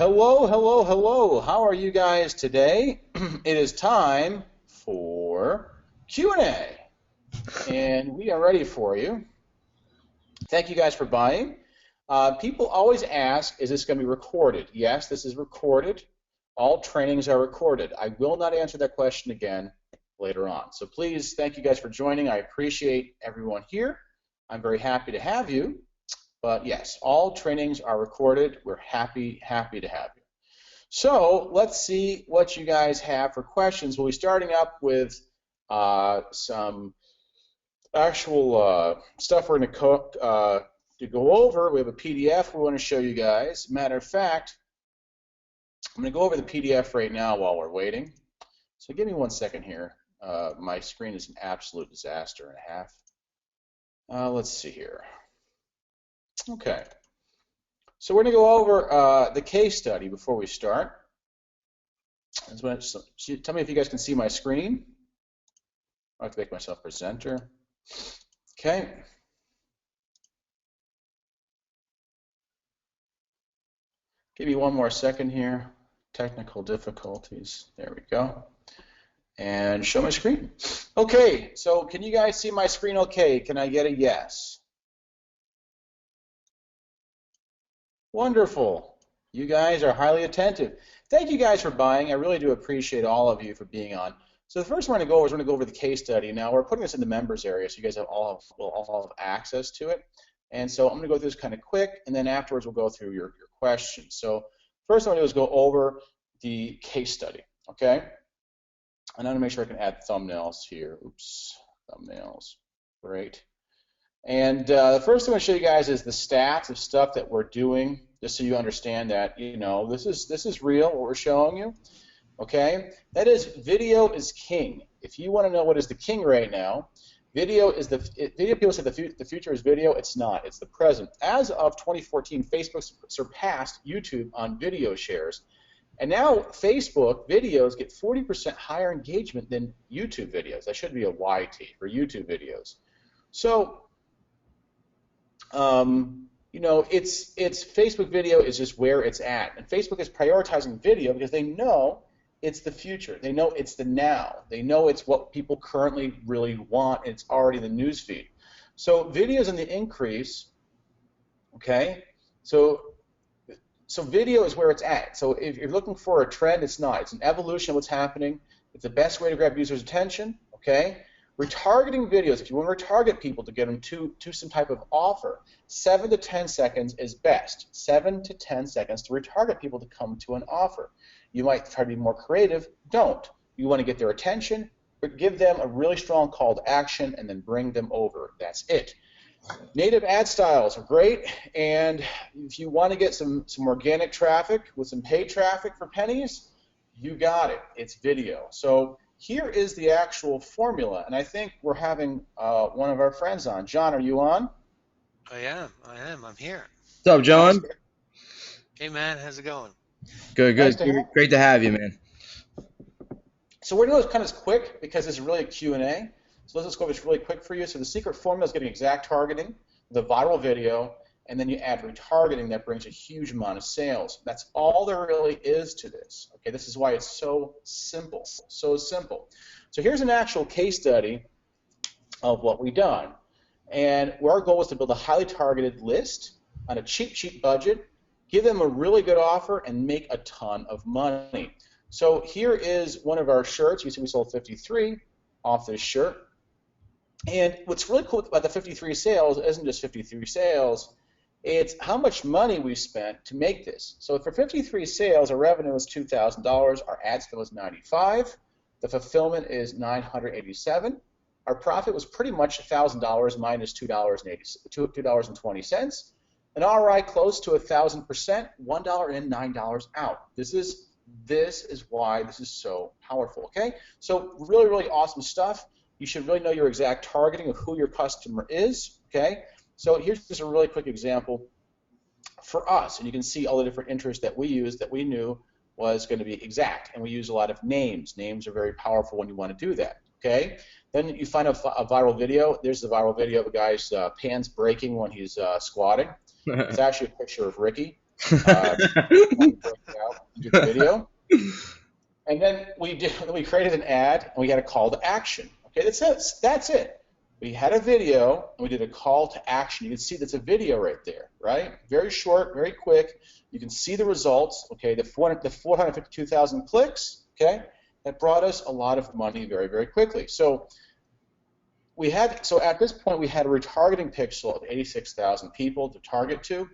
Hello, hello, hello. How are you guys today? It is time for Q&A, and we are ready for you. Thank you guys for buying. People always ask, is this going to be recorded? Yes, this is recorded. All trainings are recorded. I will not answer that question again later on. So please, thank you guys for joining. I appreciate everyone here. I'm very happy to have you. But yes, all trainings are recorded. We're happy to have you. So let's see what you guys have for questions. We'll be starting up with some actual stuff we're going to go over. We have a PDF we want to show you guys. Matter of fact, I'm going to go over the PDF right now while we're waiting. So give me 1 second here. My screen is an absolute disaster and a half. Let's see here. Okay. So we're going to go over the case study before we start. Tell me if you guys can see my screen. I have to make myself presenter. Okay. Give me 1 more second here. Technical difficulties. There we go. And show my screen. Okay, so can you guys see my screen okay? Can I get a yes? Wonderful. You guys are highly attentive. Thank you guys for buying. I really do appreciate all of you for being on. So the first one we're going to go over is we're going to go over the case study. Now we're putting this in the members area, so you guys will all have access to it. And so I'm going to go through this kind of quick, and then afterwards we'll go through your questions. So first I'm going to do is go over the case study, okay? And I'm going to make sure I can add thumbnails here. Oops, thumbnails. Great. And the first thing I'm going to show you guys is the stats of stuff that we're doing, just so you understand that, you know, this is real, what we're showing you, okay? That is, video is king. If you want to know what is the king right now, video people say the future is video. It's not. It's the present. As of 2014, Facebook surpassed YouTube on video shares. And now Facebook videos get 40% higher engagement than YouTube videos. That should be a YT for YouTube videos. So, you know, it's Facebook video is just where it's at, and Facebook is prioritizing video because they know it's the future. They know it's the now. They know it's what people currently really want, and it's already in the news feed. So videos in the increase. Okay, so video is where it's at. So if you're looking for a trend, it's not. It's an evolution of what's happening. It's the best way to grab users' attention. Okay. Retargeting videos, if you want to retarget people to get them to some type of offer, 7 to 10 seconds is best. 7 to 10 seconds to retarget people to come to an offer. You might try to be more creative. Don't. You want to get their attention, but give them a really strong call to action and then bring them over. That's it. Native ad styles are great, and if you want to get some organic traffic with some paid traffic for pennies, you got it. It's video. So here is the actual formula, and I think we're having one of our friends on. John, are you on? I am. I'm here. What's up, John? Hey, man. How's it going? Good. Nice Great to have you, man. So we're going to do this kind of quick because it's really a Q&A. So let's just go over this really quick for you. So the secret formula is getting exact targeting, the viral video, and then you add retargeting that brings a huge amount of sales. That's all there really is to this. Okay, this is why it's so simple, so simple. So here's an actual case study of what we've done. And our goal is to build a highly targeted list on a cheap budget, give them a really good offer, and make a ton of money. So here is one of our shirts. You see we sold 53 off this shirt. And what's really cool about the 53 sales isn't just 53 sales. It's how much money we spent to make this. So for 53 sales, our revenue is $2,000. Our ad spend was $95. The fulfillment is $987. Our profit was pretty much $1,000 minus $2.20. An ROI close to 1,000%, $1 in, $9 out. This is why this is so powerful. Okay, so really awesome stuff. You should really know your exact targeting of who your customer is. Okay. So here's just a really quick example for us, and you can see all the different interests that we used that we knew was going to be exact, and we use a lot of names. Names are very powerful when you want to do that, okay? Then you find a viral video. There's the viral video of a guy's pants breaking when he's squatting. It's actually a picture of Ricky. We did the video, and then we created an ad, and we had a call to action. Okay, that's it. That's it. We had a video, and we did a call to action. You can see that's a video right there, right? Very short, very quick. You can see the results. Okay, the 452,000 clicks. Okay, that brought us a lot of money very, very quickly. So at this point we had a retargeting pixel of 86,000 people to target to,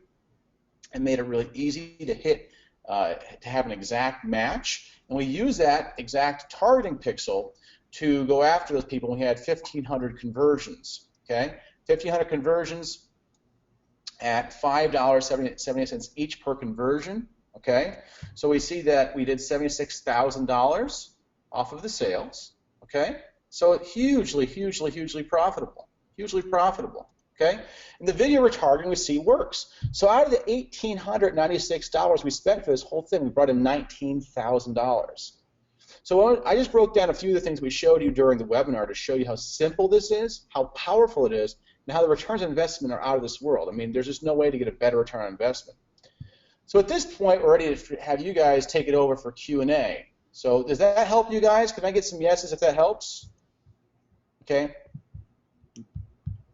and made it really easy to hit to have an exact match. And we used that exact targeting pixel to go after those people. We had 1,500 conversions. Okay, 1,500 conversions at $5.70 each per conversion. Okay, so we see that we did $76,000 off of the sales. Okay, so hugely, hugely, hugely profitable. Hugely profitable. Okay, and the video retargeting we see works. So out of the $1,896 we spent for this whole thing, we brought in $19,000. So I just broke down a few of the things we showed you during the webinar to show you how simple this is, how powerful it is, and how the returns on investment are out of this world. I mean, there's just no way to get a better return on investment. So at this point, we're ready to have you guys take it over for Q&A. So does that help you guys? Can I get some yeses if that helps? Okay.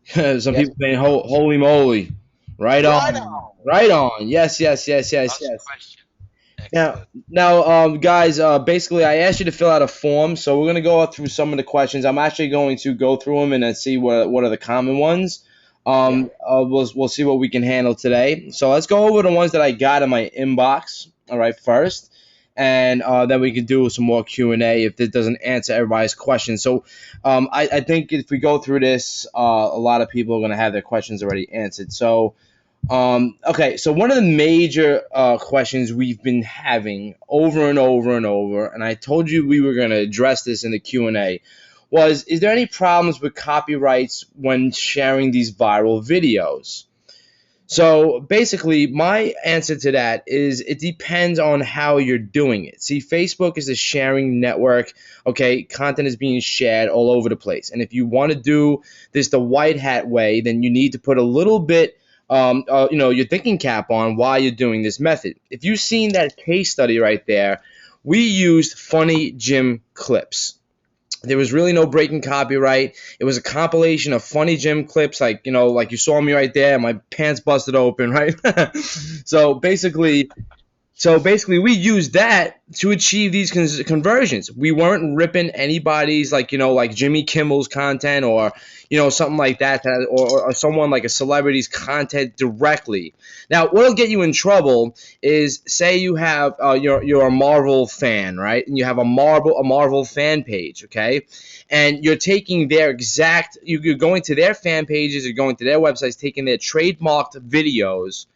Some people saying, "Holy moly, right on, right on." Yes. Question. Now, guys, basically, I asked you to fill out a form, so we're gonna go through some of the questions. I'm actually going to go through them and see what are the common ones. We'll see what we can handle today. So let's go over the ones that I got in my inbox. All right, first. And then we can do some more Q&A if this doesn't answer everybody's questions. So I think if we go through this, a lot of people are going to have their questions already answered. So, okay, so one of the major questions we've been having over and over and over, and I told you we were going to address this in the Q&A, was, is there any problems with copyrights when sharing these viral videos? So basically, my answer to that is it depends on how you're doing it. See, Facebook is a sharing network. Okay, content is being shared all over the place. And if you want to do this the white hat way, then you need to put a little bit, your thinking cap on why you're doing this method. If you've seen that case study right there, we used funny gym clips. There was really no breaking copyright. It was a compilation of funny gym clips, like you saw me right there, my pants busted open, right? So basically, we used that to achieve these conversions. We weren't ripping anybody's like Jimmy Kimmel's content or something like that, or someone like a celebrity's content directly. Now, what'll get you in trouble is, say you have you're a Marvel fan, right? And you have a Marvel fan page, okay? And you're taking their you're going to their fan pages, you're going to their websites, taking their trademarked videos,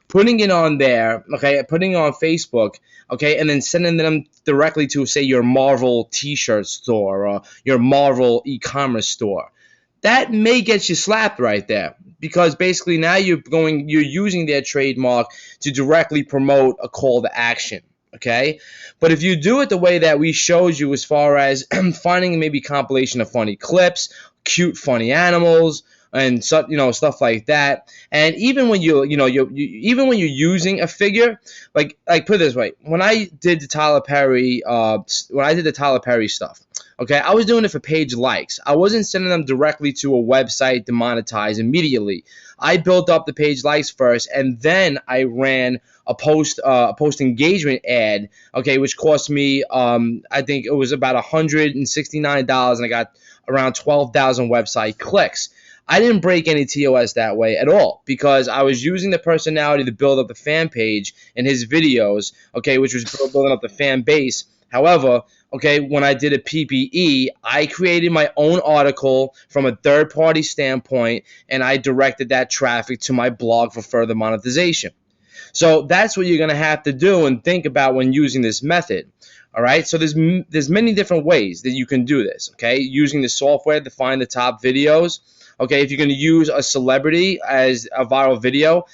putting it on there, okay, putting it on Facebook, okay, and then sending them directly to, say, your Marvel t-shirt store or your Marvel e-commerce store. That may get you slapped right there, because basically now you're using their trademark to directly promote a call to action, okay? But if you do it the way that we showed you, as far as finding maybe compilation of funny clips, cute funny animals, and stuff like that, and even when even when you're using a figure, like put it this way, when I did the Tyler Perry stuff, okay, I was doing it for page likes. I wasn't sending them directly to a website to monetize immediately. I built up the page likes first, and then I ran a post engagement ad, okay, which cost me I think it was about $169, and I got around 12,000 website clicks. I didn't break any TOS that way at all, because I was using the personality to build up the fan page in his videos, okay, which was building up the fan base. However, okay, when I did a PPE, I created my own article from a third-party standpoint, and I directed that traffic to my blog for further monetization. So that's what you're going to have to do and think about when using this method. All right, so there's many different ways that you can do this, okay, using the software to find the top videos. Okay, if you're going to use a celebrity as a viral video,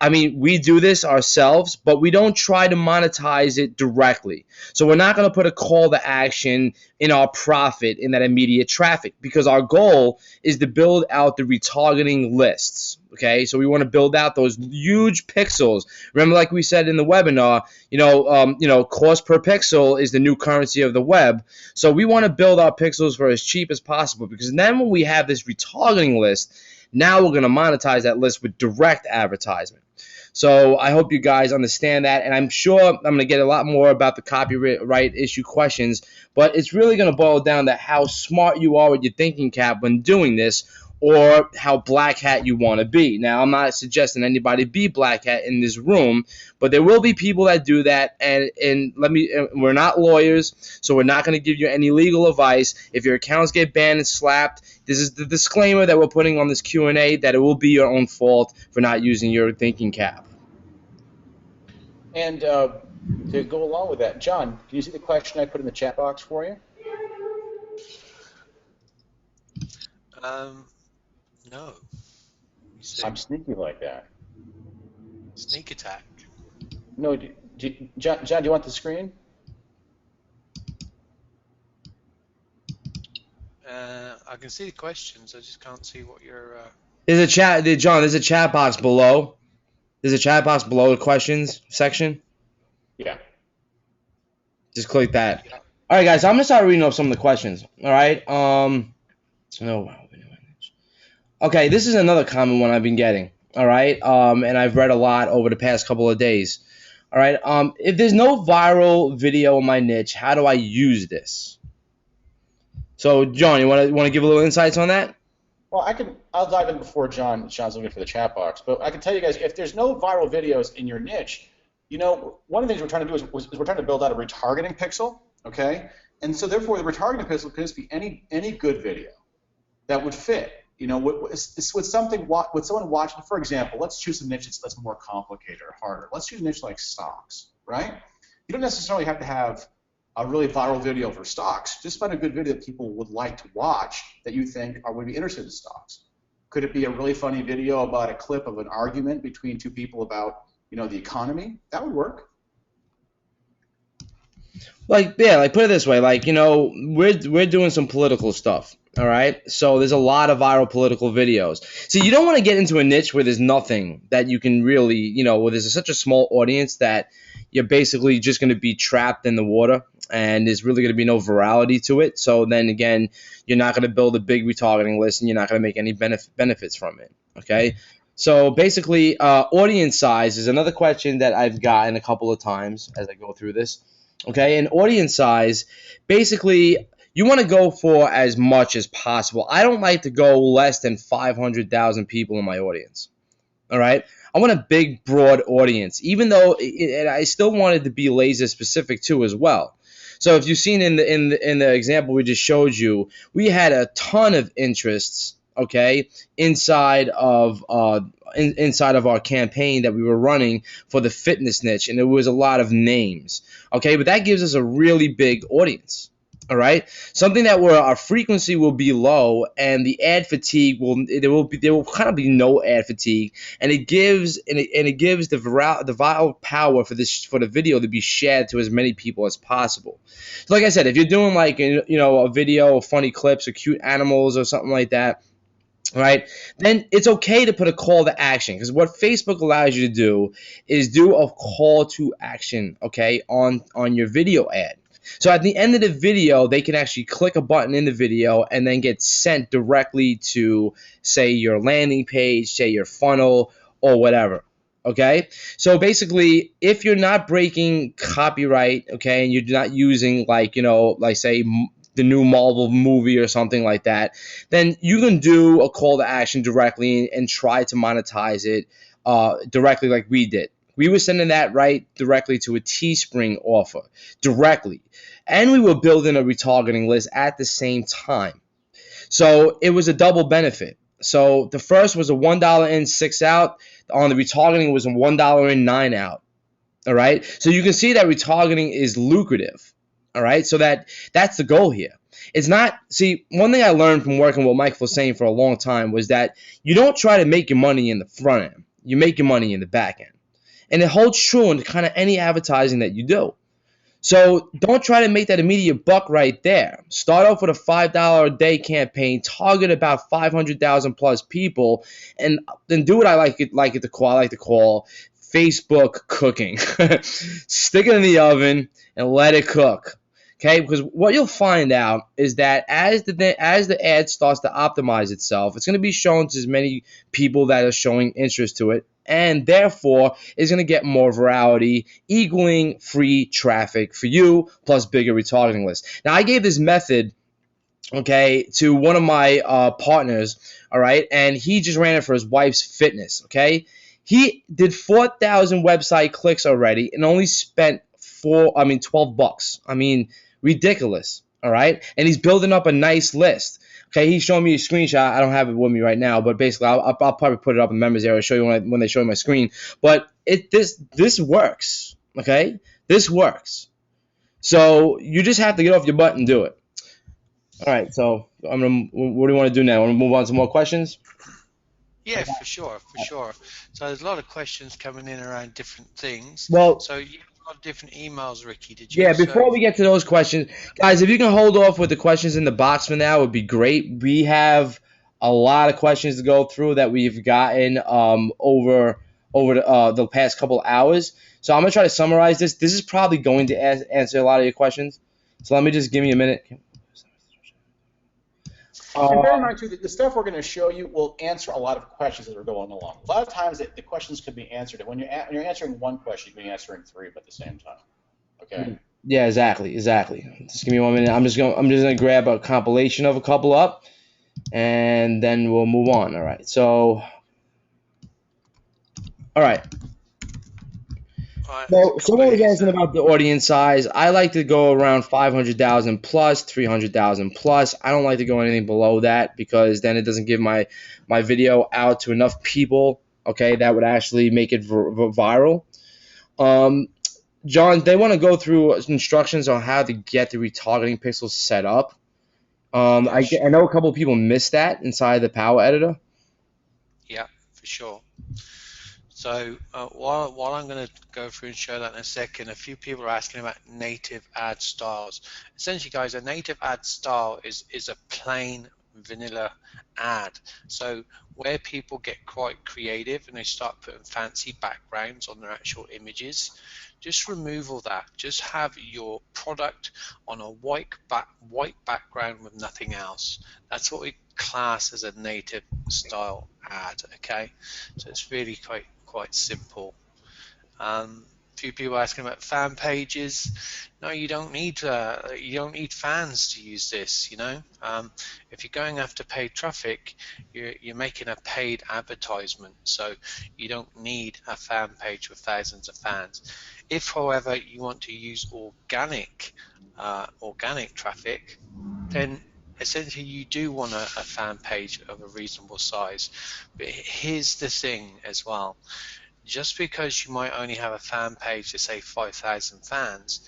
I mean, we do this ourselves, but we don't try to monetize it directly. So we're not going to put a call to action in our profit in that immediate traffic, because our goal is to build out the retargeting lists. Okay, so we want to build out those huge pixels. Remember, like we said in the webinar, cost per pixel is the new currency of the web. So we want to build our pixels for as cheap as possible, because then when we have this retargeting list, now we're going to monetize that list with direct advertisement. So I hope you guys understand that, and I'm sure I'm going to get a lot more about the copyright issue questions, but it's really going to boil down to how smart you are with your thinking cap when doing this, or how black hat you want to be. Now, I'm not suggesting anybody be black hat in this room, but there will be people that do that, and we're not lawyers, so we're not going to give you any legal advice. If your accounts get banned and slapped, this is the disclaimer that we're putting on this Q&A, that it will be your own fault for not using your thinking cap. And to go along with that, John, can you see the question I put in the chat box for you? No. I'm sneaky like that. Sneak attack. No, John, do you want the screen? I can see the questions. I just can't see what you're. There's a chat, John. There's a chat box below. There's a chat box below the questions section. Yeah. Just click that. Yeah. All right, guys. I'm gonna start reading off some of the questions. All right. Okay, this is another common one I've been getting. All right. And I've read a lot over the past couple of days. All right. If there's no viral video in my niche, how do I use this? So, John, you want to give a little insights on that? Well, I'll dive in before John's looking for the chat box. But I can tell you guys, if there's no viral videos in your niche, one of the things we're trying to do is we're trying to build out a retargeting pixel, okay? And so therefore, the retargeting pixel could just be any good video that would fit. With someone watching, for example, let's choose a niche that's more complicated or harder. Let's choose a niche like stocks, right? You don't necessarily have to have a really viral video for stocks. Just find a good video that people would like to watch that you think would be interested in stocks. Could it be a really funny video about a clip of an argument between two people about, the economy? That would work. Put it this way, we're doing some political stuff, all right? So there's a lot of viral political videos. So you don't want to get into a niche where there's nothing that you can really, where there's such a small audience that you're basically just going to be trapped in the water, and there's really going to be no virality to it. So then again, you're not going to build a big retargeting list, and you're not going to make any benefits from it, okay? So basically, audience size is another question that I've gotten a couple of times as I go through this. Okay, and audience size, basically, you want to go for as much as possible. I don't like to go less than 500,000 people in my audience. All right, I want a big, broad audience, even though I still wanted to be laser specific too as well. So if you've seen in the example we just showed you, we had a ton of interests, okay, inside of our campaign that we were running for the fitness niche, and there was a lot of names, okay, but that gives us a really big audience. All right, something that where our frequency will be low and the ad fatigue there will kind of be no ad fatigue, and it gives the viral power for the video to be shared to as many people as possible. So like I said, if you're doing a video of funny clips or cute animals or something like that, right, then it's okay to put a call to action, because what Facebook allows you to do is do a call to action, okay, on your video ad. So at the end of the video, they can actually click a button in the video and then get sent directly to, say, your landing page, say your funnel, or whatever. Okay, so basically, if you're not breaking copyright, okay, and you're not using say the new Marvel movie or something like that, then you can do a call to action directly and try to monetize it directly like we did. We were sending that right directly to a Teespring offer directly, and we were building a retargeting list at the same time. So it was a double benefit. So the first was a $1 in, 6 out. On the retargeting was a $1 in, 9 out. All right. So you can see that retargeting is lucrative. All right. So that's the goal here. It's not, see, one thing I learned from working with Mike Flassane for a long time was that you don't try to make your money in the front end. you make your money in the back end. And it holds true in kind of any advertising that you do. So don't try to make that immediate buck right there. Start off with a $5 a day campaign, target about 500,000 plus people, and then do what I like it to call. I like to call Facebook cooking. Stick it in the oven and let it cook. Okay, because what you'll find out is that as the ad starts to optimize itself, it's going to be shown to as many people that are showing interest to it, and therefore is going to get more virality, equaling free traffic for you plus bigger retargeting lists. Now, I gave this method, okay, to one of my partners, all right, and he just ran it for his wife's fitness, okay. He did 4,000 website clicks already and only spent $12. I mean, ridiculous, all right. And he's building up a nice list. Okay, he's showing me a screenshot. I don't have it with me right now, but basically, I'll probably put it up in members area. Show you when they show you my screen. But this works. Okay, this works. So you just have to get off your butt and do it. All right. So what do you want to do now? Want to move on to more questions? Yeah, for sure, for sure. So there's a lot of questions coming in around different things. Well, So you got different emails, Ricky, did you? yeah, before we get to those questions, guys, if you can hold off with the questions in the box for now, it would be great. We have a lot of questions to go through that we've gotten over the past couple hours. So I'm going to try to summarize this. This is probably going to answer a lot of your questions. So let me just give me a minute. And bear in mind, too, that the stuff we're going to show you will answer a lot of questions as we're going along. A lot of times the questions could be answered. And when you're answering one question, you can be answering three at the same time. Okay? Yeah, exactly. Just give me 1 minute. I'm just gonna grab a compilation of a couple up, and then we'll move on. All right. So, all right. So someone was asking about the audience size. I like to go around 500,000 plus, 300,000 plus. I don't like to go anything below that because then it doesn't give my video out to enough people, okay, that would actually make it viral. John, they want to go through instructions on how to get the retargeting pixels set up. I know a couple of people missed that inside the Power Editor. Yeah, for sure. So while I'm going to go through and show that in a second, a few people are asking about native ad styles. Essentially, guys, a native ad style is a plain vanilla ad. So where people get quite creative and they start putting fancy backgrounds on their actual images, just remove all that. Just have your product on a white background with nothing else. That's what we class as a native style ad. Okay, so it's really quite simple. Few people asking about fan pages. No, you don't need fans to use this. You know, if you're going after paid traffic, you're making a paid advertisement, so you don't need a fan page with thousands of fans. If, however, you want to use organic traffic, then essentially you do want a fan page of a reasonable size. But here's the thing as well. Just because you might only have a fan page to say 5,000 fans,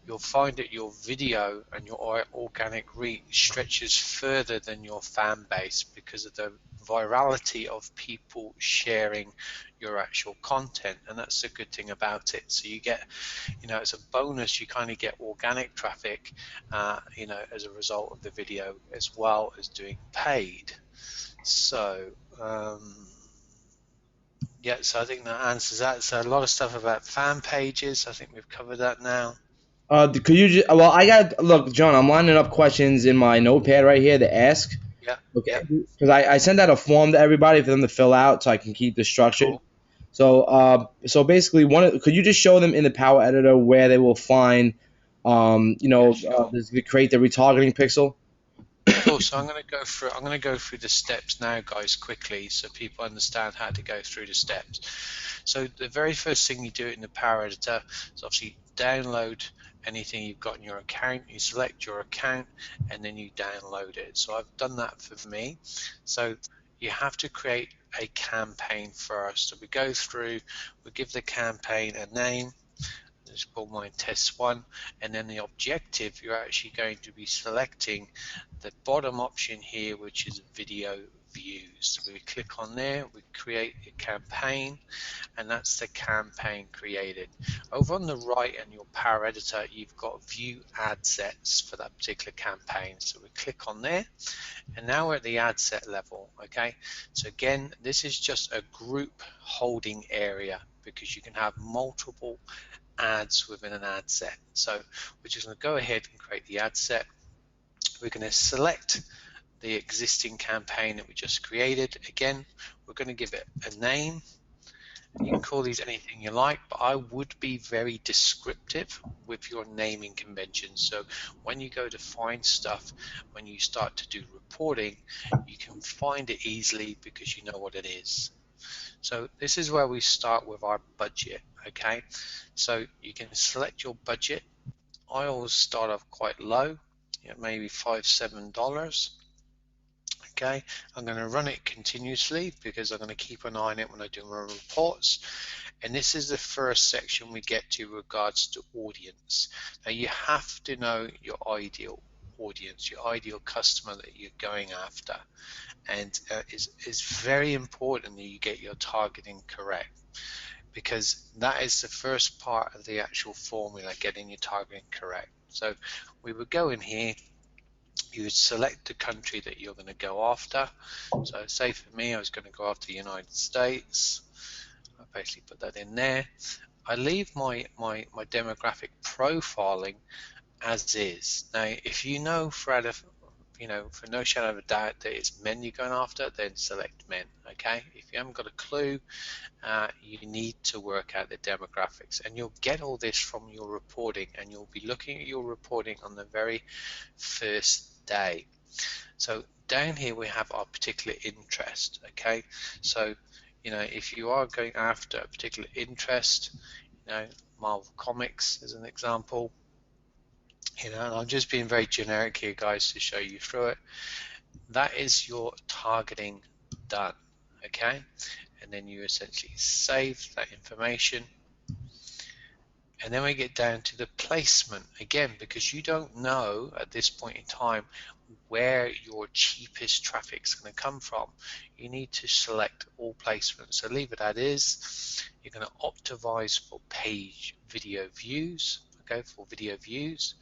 you'll find that your video and your organic reach stretches further than your fan base because of the virality of people sharing your actual content, and that's the good thing about it. So you get, it's a bonus, you kind of get organic traffic, as a result of the video, as well as doing paid. So yeah, so I think that answers that. So a lot of stuff about fan pages, I think we've covered that now. Could you just, look, John, I'm lining up questions in my notepad right here to ask. Yeah. Okay. Because I send out a form to everybody for them to fill out so I can keep this structured. Cool. So basically, could you just show them in the Power Editor where they will find, create the retargeting pixel? Cool. So I'm going to go through the steps now, guys, quickly, so people understand how to go through the steps. So the very first thing you do in the Power Editor is obviously download anything you've got in your account. You select your account and then you download it. So I've done that for me. So you have to create a campaign first. So we go through, we give the campaign a name. Let's call mine test 1, and then the objective, you're actually going to be selecting the bottom option here, which is video views. So we click on there, we create a campaign, and that's the campaign created. Over on the right in your Power Editor, you've got view ad sets for that particular campaign. So we click on there, and now we're at the ad set level. Okay, so again, this is just a group holding area because you can have multiple ads within an ad set. So we're just going to go ahead and create the ad set. We're going to select the existing campaign that we just created. Again, we're going to give it a name. You can call these anything you like, but I would be very descriptive with your naming conventions. So when you go to find stuff, when you start to do reporting, you can find it easily because you know what it is. So this is where we start with our budget. Okay, so you can select your budget. I always start off quite low, maybe $5-7. Okay, I'm going to run it continuously because I'm going to keep an eye on it when I do my reports. And this is the first section we get to regards to audience. Now you have to know your ideal audience, your ideal customer that you're going after, and it's very important that you get your targeting correct, because that is the first part of the actual formula, getting your targeting correct. So we would go in here, you would select the country that you're going to go after. So say for me, I was going to go after the United States. I basically put that in there. I leave my demographic profiling as is. Now, if you know for no shadow of a doubt that it's men you're going after, then select men. Okay, if you haven't got a clue, you need to work out the demographics, and you'll get all this from your reporting, and you'll be looking at your reporting on the very first day. So down here we have our particular interest. Okay, so if you are going after a particular interest, Marvel Comics as an example, and I'm just being very generic here, guys, to show you through it. That is your targeting done. Okay, and then you essentially save that information, and then we get down to the placement again, because you don't know at this point in time where your cheapest traffic is going to come from. You need to select all placements, so leave it as is. You're going to optimize for page video views, okay, for video views,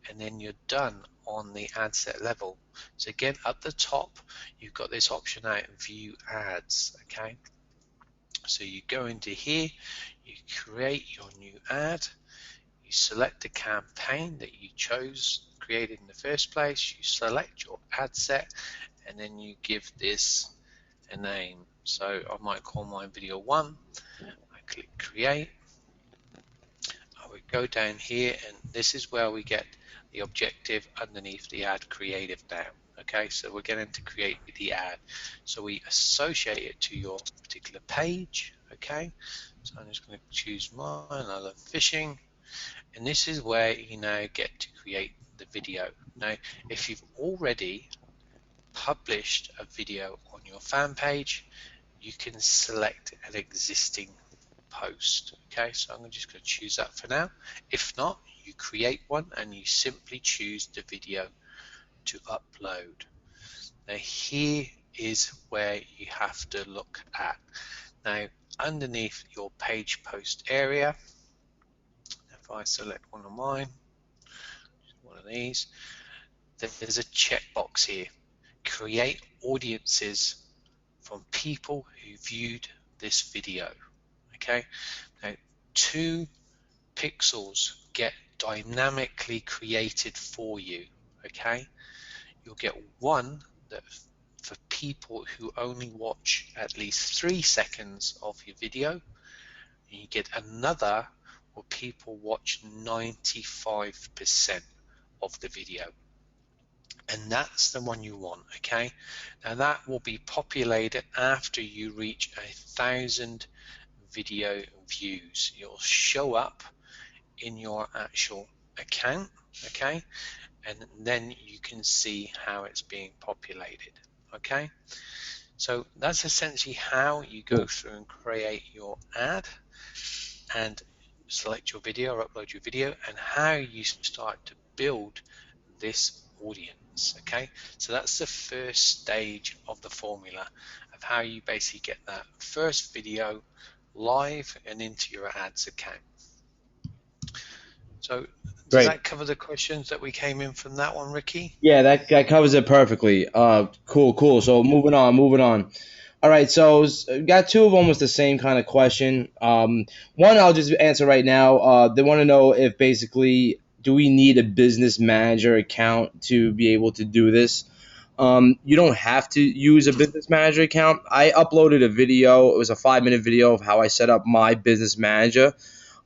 and then you're done on the ad set level. So again, at the top you've got this option out, view ads. Okay, so you go into here, you create your new ad, you select the campaign that you created in the first place, you select your ad set, and then you give this a name. So I might call mine video 1. I click create. I would go down here, and this is where we get the objective underneath the ad creative now. Okay, so we're getting to create the ad, so we associate it to your particular page. Okay, so I'm just going to choose mine. I love fishing, and this is where you now get to create the video. Now if you've already published a video on your fan page, you can select an existing post. Okay, so I'm just going to choose that for now. If not, you create one and you simply choose the video to upload. Now here is where you have to look at. Now underneath your page post area, if I select one of mine, one of these, there's a checkbox here, create audiences from people who viewed this video. Okay, now 2 pixels get dynamically created for you. Okay, you'll get one that for people who only watch at least 3 seconds of your video, and you get another where people watch 95% of the video, and that's the one you want. Okay, now that will be populated after you reach 1,000 video views. You'll show up in your actual account. Okay, and then you can see how it's being populated. Okay, so that's essentially how you go through and create your ad and select your video or upload your video, and how you start to build this audience. ads. Okay, so that's the first stage of the formula of how you basically get that first video live and into your ads account. So does Great. that cover the questions that we came in from that one, Ricky? Yeah, that covers it perfectly. Cool. So moving on. All right, so got two of almost the same kind of question. One I'll just answer right now. They want to know if basically do we need a business manager account to be able to do this? You don't have to use a business manager account. I uploaded a video. It was a 5-minute video of how I set up my business manager.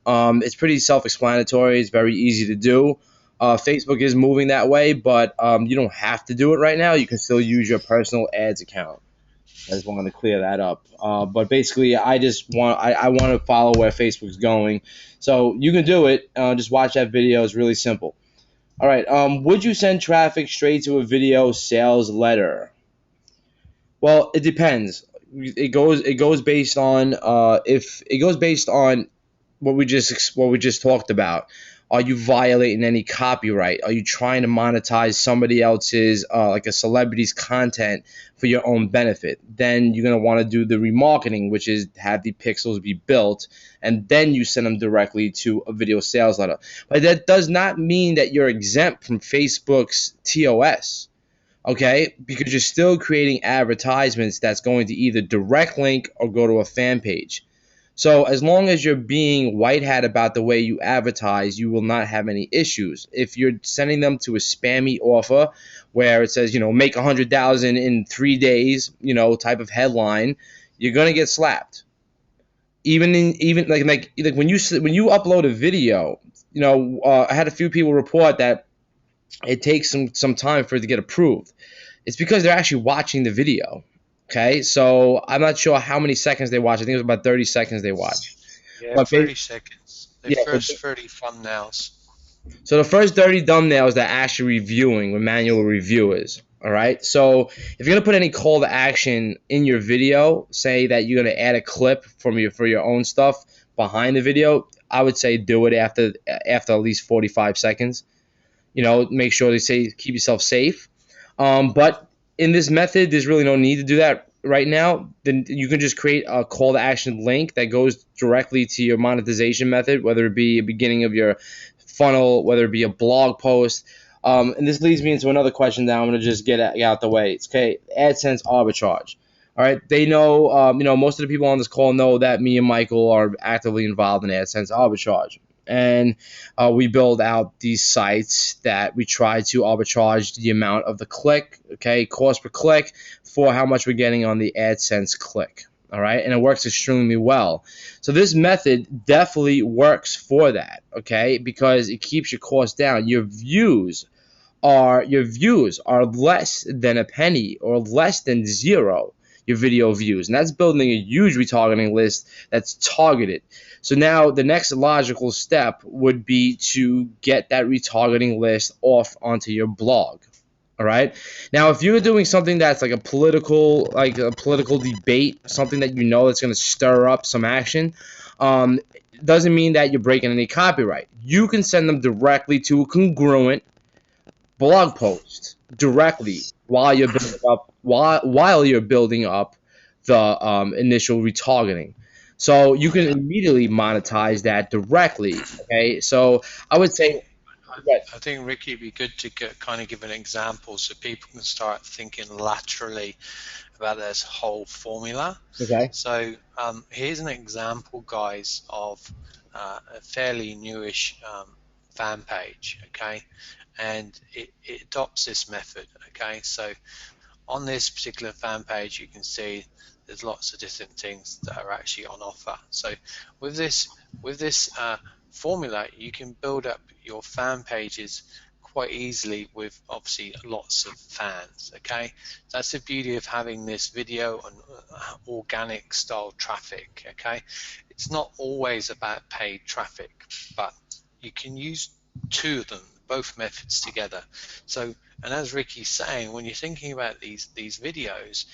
It's pretty self-explanatory. It's very easy to do. Facebook is moving that way, but you don't have to do it right now. You can still use your personal ads account. I just wanted to clear that up. But basically, I want to follow where Facebook's going. So you can do it. Just watch that video. It's really simple. All right. Would you send traffic straight to a video sales letter? Well, it depends. It goes based on if it goes based on what we just talked about. Are you violating any copyright? Are you trying to monetize somebody else's like a celebrity's content for your own benefit? Then you're gonna want to do the remarketing, which is have the pixels be built, and then you send them directly to a video sales letter. But that does not mean that you're exempt from Facebook's TOS. Okay, because you're still creating advertisements that's going to either direct link or go to a fan page. So as long as you're being white hat about the way you advertise, you will not have any issues. If you're sending them to a spammy offer where it says, make 100,000 in 3 days, type of headline, you're gonna get slapped. Even like when you upload a video, I had a few people report that it takes some time for it to get approved. It's because they're actually watching the video. Okay, so I'm not sure how many seconds they watch. I think it was about 30 seconds they watch. Yeah, But 30 seconds. The yeah, first 30 thumbnails. so the first 30 thumbnails that actually reviewing with manual reviewers. All right. So if you're gonna put any call to action in your video, say that you're gonna add a clip for your own stuff behind the video, I would say do it after at least 45 seconds. Make sure they say keep yourself safe. But in this method, there's really no need to do that right now. Then you can just create a call to action link that goes directly to your monetization method, whether it be a beginning of your funnel, whether it be a blog post. And this leads me into another question that I'm going to just get out the way. It's okay, AdSense arbitrage. All right, they know, most of the people on this call know that me and Michael are actively involved in AdSense arbitrage. And we build out these sites that we try to arbitrage the amount of the click, okay, cost per click for how much we're getting on the AdSense click. All right, and it works extremely well. So this method definitely works for that, okay, because it keeps your costs down. Your views are less than a penny or less than zero. Your video views, and that's building a huge retargeting list that's targeted. So now the next logical step would be to get that retargeting list off onto your blog. All right. Now, if you're doing something that's like a political debate, something that that's going to stir up some action, doesn't mean that you're breaking any copyright. You can send them directly to a congruent blog post directly while you're building up the initial retargeting. So you can immediately monetize that directly. Okay, so I would say, I think, Ricky, it'd be good to kind of give an example so people can start thinking laterally about this whole formula. okay, So here's an example, guys, of a fairly newish fan page, okay? And it adopts this method, okay? So on this particular fan page, you can see there's lots of different things that are actually on offer. So with this formula, you can build up your fan pages quite easily with obviously lots of fans, okay? That's the beauty of having this video and organic style traffic, okay? It's not always about paid traffic, but you can use two of them, both methods together. So And as Ricky's saying, when you're thinking about these videos,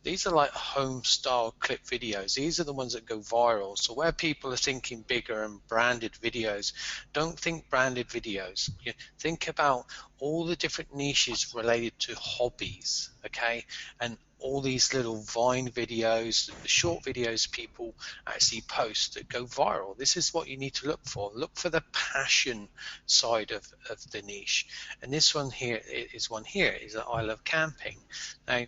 these are like home style clip videos. These are the ones that go viral. So where people are thinking bigger and branded videos, don't think branded videos. Think about all the different niches related to hobbies, okay? And all these little Vine videos, the short videos people actually post that go viral. This is what you need to look for. Look for the passion side of the niche. And this one here is that I love camping. Now,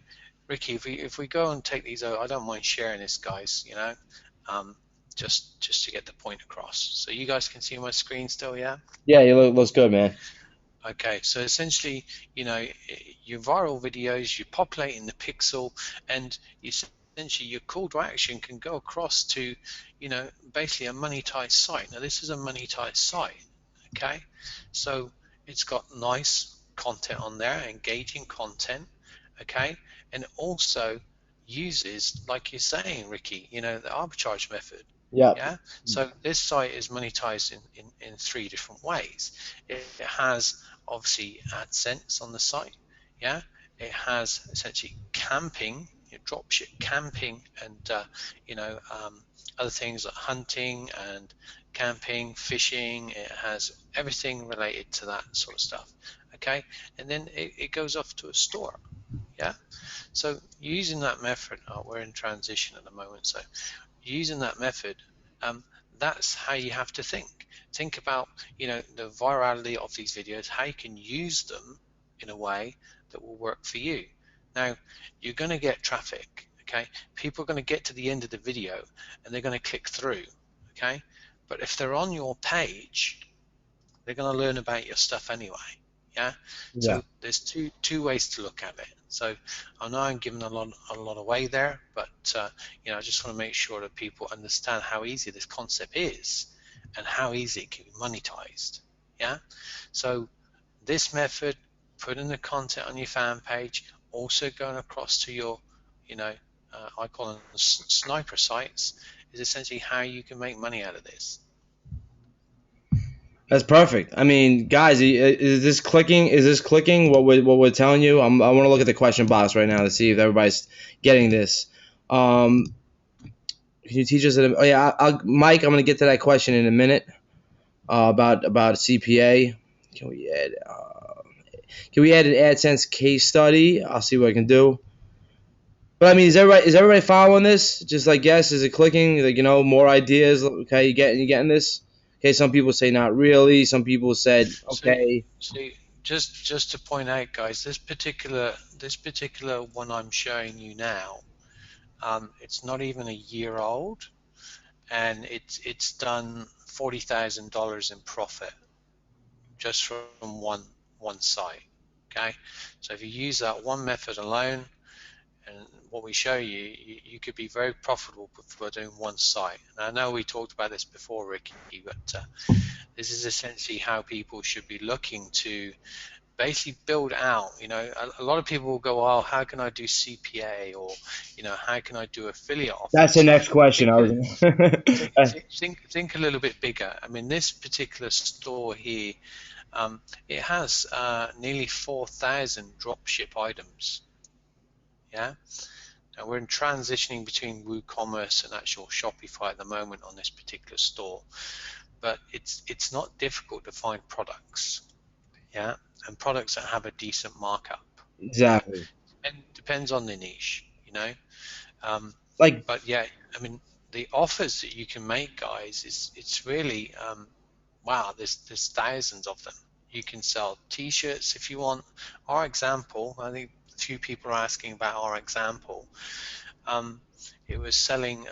Ricky, if we go and take these out, I don't mind sharing this, guys, just to get the point across. So you guys can see my screen still, yeah? Yeah, looks good, man. Okay, so essentially, your viral videos, you populate in the pixel, and essentially your call to action can go across to, basically a monetized site. Now, this is a monetized site, okay? So it's got nice content on there, engaging content, okay? And it also uses, like you're saying, Ricky, the arbitrage method. Yeah. Yeah. So this site is monetized in three different ways. It has obviously AdSense on the site. Yeah. It has essentially camping, dropship camping, and other things like hunting and camping, fishing. It has everything related to that sort of stuff. Okay. And then it goes off to a store. Yeah. So using that method, we're in transition at the moment. So using that method, that's how you have to think. Think about, the virality of these videos, how you can use them in a way that will work for you. Now, you're going to get traffic, okay? People are going to get to the end of the video and they're going to click through, okay? But if they're on your page, they're going to learn about your stuff anyway. Yeah. So there's two ways to look at it. So I know I'm giving a lot away there, but I just want to make sure that people understand how easy this concept is and how easy it can be monetized. Yeah. So this method, putting the content on your fan page, also going across to your, I call them sniper sites, is essentially how you can make money out of this. That's perfect. I mean, guys, is this clicking? Is this clicking? What we're telling you? I want to look at the question box right now to see if everybody's getting this. Can you teach us? Oh yeah, Mike. I'm gonna get to that question in a minute. About CPA. Can we add? Can we add an AdSense case study? I'll see what I can do. But I mean, is everybody following this? Just like yes, is it clicking? Like more ideas. Okay, you getting this? Okay, some people say not really. Some people said okay. See, just to point out, guys, this particular one I'm showing you now, it's not even a year old, and it's done $40,000 in profit just from one site. Okay, so if you use that one method alone, and what we show you, you could be very profitable for doing one site. And I know we talked about this before, Ricky, but this is essentially how people should be looking to basically build out. A lot of people will go, oh, how can I do CPA, or how can I do affiliate offers? That's the next question. Think a little bit bigger. I mean, this particular store here, it has nearly 4,000 dropship items. Yeah. Now we're in transitioning between WooCommerce and actual Shopify at the moment on this particular store, but it's not difficult to find products, yeah, and products that have a decent markup. Exactly. And depends on the niche, Like, but yeah, I mean, the offers that you can make, guys, it's really wow. There's thousands of them. You can sell T-shirts if you want. Our example, I think a few people are asking about our example. It was selling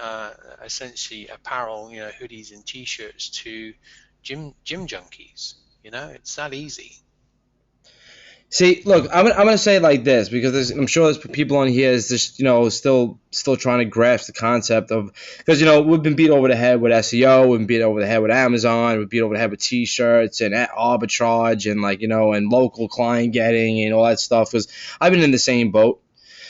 essentially apparel, hoodies and T-shirts to gym junkies. It's that easy. see, look, I'm gonna say it like this because I'm sure there's people on here is just still trying to grasp the concept of, because we've been beat over the head with SEO, we've been beat over the head with Amazon, we've beat over the head with T-shirts and arbitrage and and local client getting and all that stuff. Because I've been in the same boat.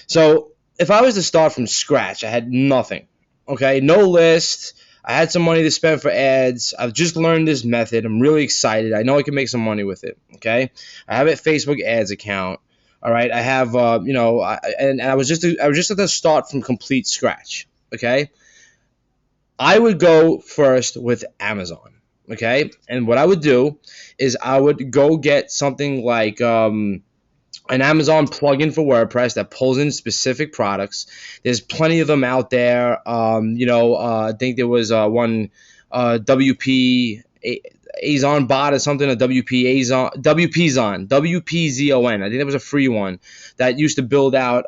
So if I was to start from scratch, I had nothing. Okay, no list. I had some money to spend for ads. I've just learned this method. I'm really excited. I know I can make some money with it. Okay, I have a Facebook ads account. All right, I have and I was just at the start from complete scratch. Okay, I would go first with Amazon. Okay, and what I would do is I would go get something like an Amazon plugin for WordPress that pulls in specific products. There's plenty of them out there. I think there was one WP Azon bot or something, a WP Azon, WPZON. I think that was a free one that used to build out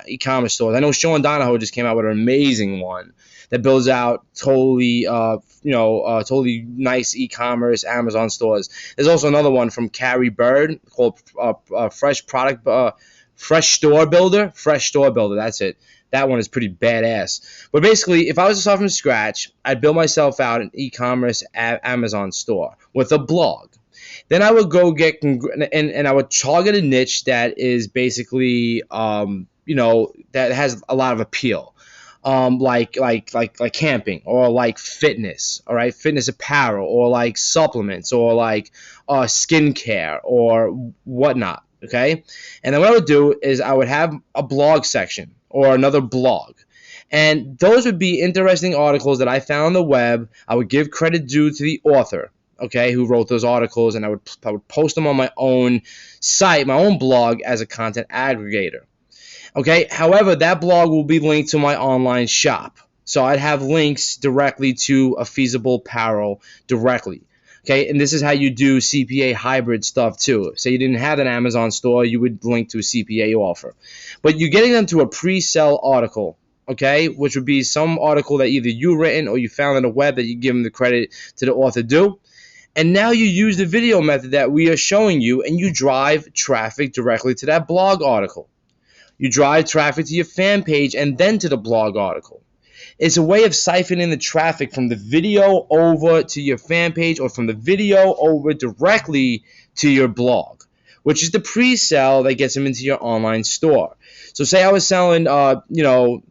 e-commerce stores. I know Sean Donahoe just came out with an amazing one that builds out totally nice e-commerce Amazon stores. There's also another one from Carrie Bird called Fresh Store Builder. Fresh Store Builder. That's it. That one is pretty badass. But basically, if I was to start from scratch, I'd build myself out an e-commerce Amazon store with a blog. Then I would go get and I would target a niche that is basically that has a lot of appeal. Like camping or like fitness, all right, fitness apparel or like supplements or like skincare or whatnot, okay? And then what I would do is I would have a blog section or another blog. And those would be interesting articles that I found on the web. I would give credit due to the author, okay, who wrote those articles, and I would post them on my own site, my own blog as a content aggregator. Okay, however, that blog will be linked to my online shop. So I'd have links directly to a feasible apparel directly. Okay, and this is how you do CPA hybrid stuff too. Say you didn't have an Amazon store, you would link to a CPA offer. But you're getting them to a pre-sell article, okay, which would be some article that either you written or you found on the web that you give them the credit to the author do. And now you use the video method that we are showing you, and you drive traffic directly to that blog article. You drive traffic to your fan page and then to the blog article. It's a way of siphoning the traffic from the video over to your fan page or from the video over directly to your blog, which is the pre-sell that gets them into your online store. So say I was selling,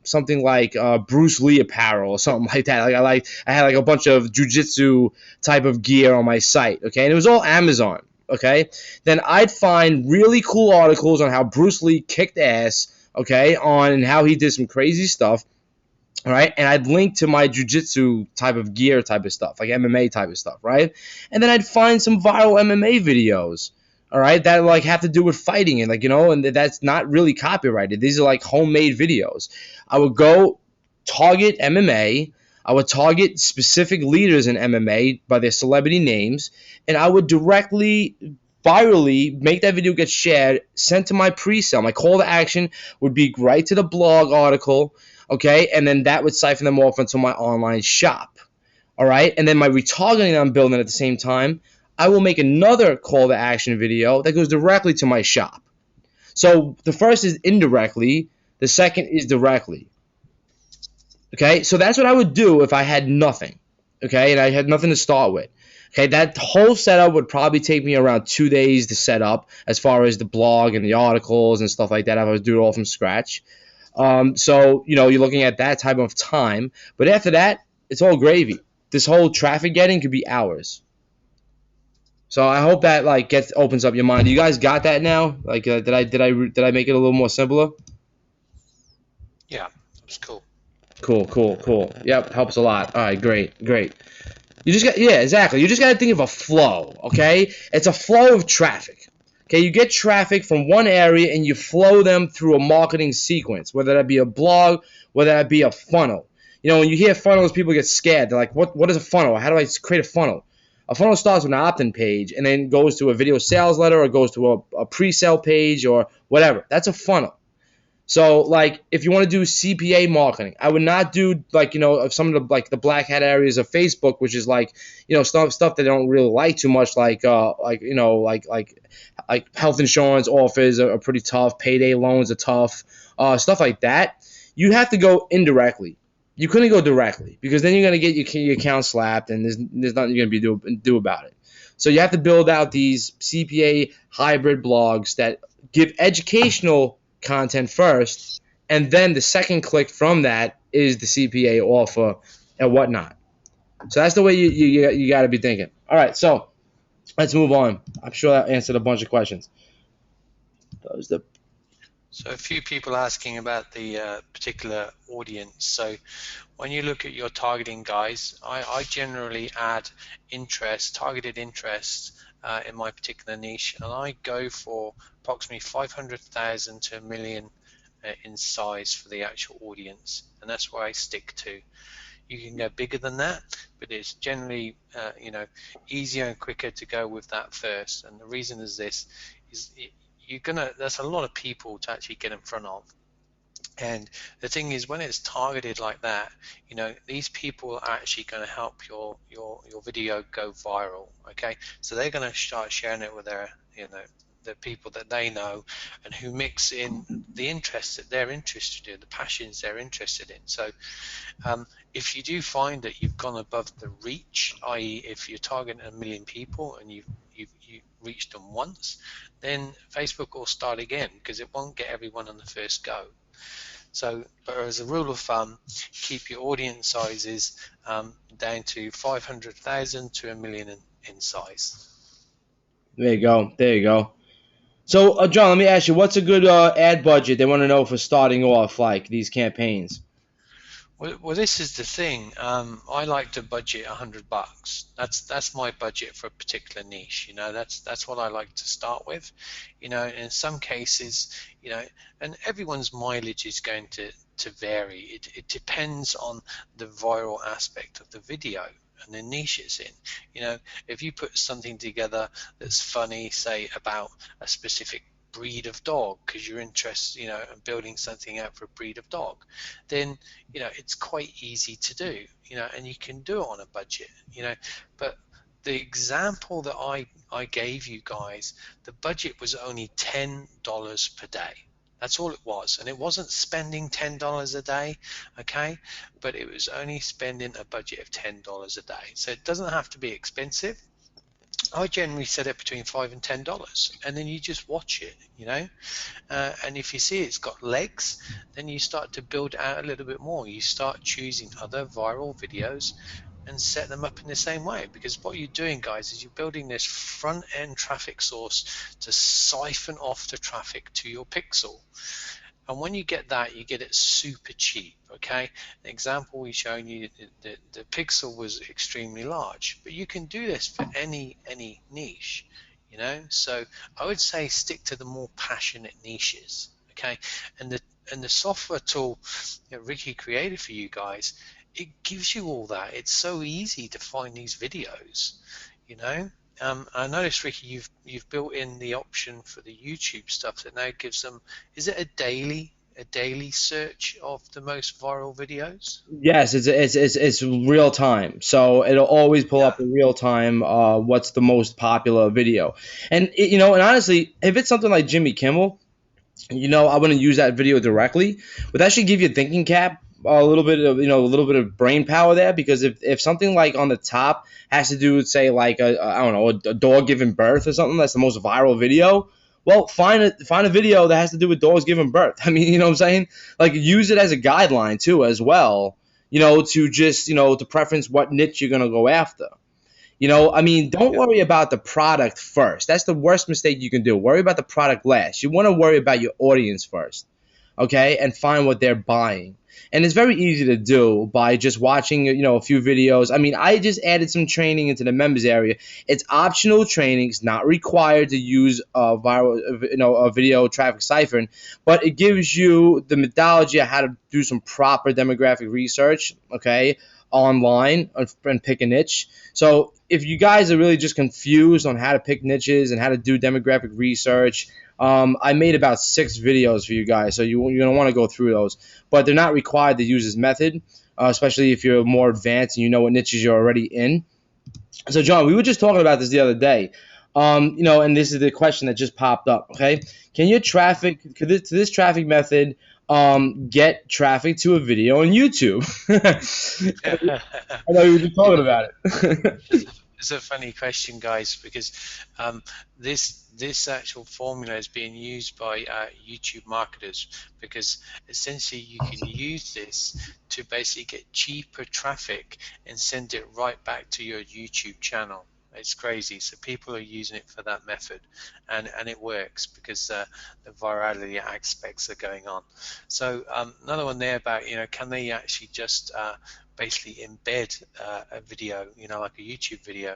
something like Bruce Lee apparel or something like that. I had like a bunch of jiu-jitsu type of gear on my site, okay? And it was all Amazon. Okay, then I'd find really cool articles on how Bruce Lee kicked ass, okay, on how he did some crazy stuff, all right, and I'd link to my jiu-jitsu type of gear type of stuff, like MMA type of stuff, right? And then I'd find some viral MMA videos, all right, that like have to do with fighting and and that's not really copyrighted. These are like homemade videos. I would go target MMA. I would target specific leaders in MMA by their celebrity names, and I would directly, virally make that video get shared, sent to my pre-sale. My call to action would be right to the blog article, okay, and then that would siphon them off into my online shop, all right? And then my retargeting I'm building at the same time, I will make another call to action video that goes directly to my shop. So the first is indirectly, the second is directly. Okay, so that's what I would do if I had nothing, okay, and I had nothing to start with. Okay, that whole setup would probably take me around 2 days to set up as far as the blog and the articles and stuff like that. I was doing it all from scratch. So, you're looking at that type of time. But after that, it's all gravy. This whole traffic getting could be hours. So I hope that opens up your mind. You guys got that now? Like, did I make it a little more simpler? Yeah, that was cool. Cool. Yep, helps a lot. All right, great. You just got, yeah, exactly. You just got to think of a flow, okay? It's a flow of traffic. Okay, you get traffic from one area and you flow them through a marketing sequence, whether that be a blog, whether that be a funnel. When you hear funnels, people get scared. They're like, what is a funnel? How do I create a funnel? A funnel starts with an opt-in page and then goes to a video sales letter or goes to a pre-sale page or whatever. That's a funnel. So, if you want to do CPA marketing, I would not do, some of the black hat areas of Facebook, which is, stuff that I don't really like too much, like health insurance offers are pretty tough, payday loans are tough, stuff like that. You have to go indirectly. You couldn't go directly because then you're going to get your account slapped and there's nothing you're going to be do about it. So you have to build out these CPA hybrid blogs that give educational content first, and then the second click from that is the CPA offer and whatnot. So that's the way you got to be thinking. All right, so let's move on. I'm sure that answered a bunch of questions. That was the So a few people asking about the particular audience. So when you look at your targeting, guys, I generally add targeted interest in my particular niche, and I go for approximately 500,000 to a million in size for the actual audience, and that's where I stick to. You can go bigger than that, but it's generally easier and quicker to go with that first. And the reason is this: is there's a lot of people to actually get in front of. And the thing is, when it's targeted like that, these people are actually going to help your video go viral. Okay, so they're going to start sharing it with the people that they know and who mix in the interests that they're interested in, the passions they're interested in. So if you do find that you've gone above the reach, i.e. if you're targeting 1 million people and you've reached them once, then Facebook will start again because it won't get everyone on the first go. So, but as a rule of thumb, keep your audience sizes down to 500,000 to 1 million in size. There you go. There you go. So, John, let me ask you, what's a good ad budget they want to know for starting off, like, these campaigns? Well, this is the thing. I like to budget $100. That's my budget for a particular niche. That's what I like to start with. In some cases, and everyone's mileage is going to vary. It depends on the viral aspect of the video and the niche it's in. If you put something together that's funny, say about a specific breed of dog because you're interested in building something out for a breed of dog, then it's quite easy to do, and you can do it on a budget, but the example that I gave you guys, the budget was only $10 per day. That's all it was, and it wasn't spending $10 a day, okay, but it was only spending a budget of $10 a day. So it doesn't have to be expensive. I generally set it between $5 and $10, and then you just watch it, and if you see it's got legs, then you start to build out a little bit more. You start choosing other viral videos and set them up in the same way, because what you're doing, guys, is you're building this front end traffic source to siphon off the traffic to your pixel. And when you get that, you get it super cheap, okay? The example we've shown you, the pixel was extremely large, but you can do this for any niche, So I would say stick to the more passionate niches, okay? And the software tool that Ricky created for you guys, it gives you all that. It's so easy to find these videos, I noticed, Ricky, you've built in the option for the YouTube stuff that now gives them. Is it a daily search of the most viral videos? Yes, it's real time, so it'll always pull up in real time what's the most popular video, and and honestly, if it's something like Jimmy Kimmel, I wouldn't use that video directly, but that should give you a thinking cap, a little bit of brain power there, because if something like on the top has to do with, say, like I don't know, a dog giving birth or something, that's the most viral video. Well, find a video that has to do with dogs giving birth. I mean, you know what I'm saying? Like, use it as a guideline too, as well. To just to preference what niche you're gonna go after. I mean, don't worry about the product first. That's the worst mistake you can do. Worry about the product last. You want to worry about your audience first, okay? And find what they're buying. And it's very easy to do by just watching, a few videos. I mean, I just added some training into the members area. It's optional training. It's not required to use a video TrafficSiphon, but it gives you the methodology of how to do some proper demographic research, okay, online and pick a niche. So if you guys are really just confused on how to pick niches and how to do demographic research, I made about 6 videos for you guys, so you're going to want to go through those. But they're not required to use this method, especially if you're more advanced and you know what niches you're already in. So, John, we were just talking about this the other day, and this is the question that just popped up, okay? Can your traffic, to this traffic method, get traffic to a video on YouTube? I know you were just talking about it. It's a funny question, guys, because this actual formula is being used by YouTube marketers, because essentially you can use this to basically get cheaper traffic and send it right back to your YouTube channel. It's crazy. So people are using it for that method, and it works because the virality aspects are going on. So another one there about, can they actually just basically embed a video, like a YouTube video?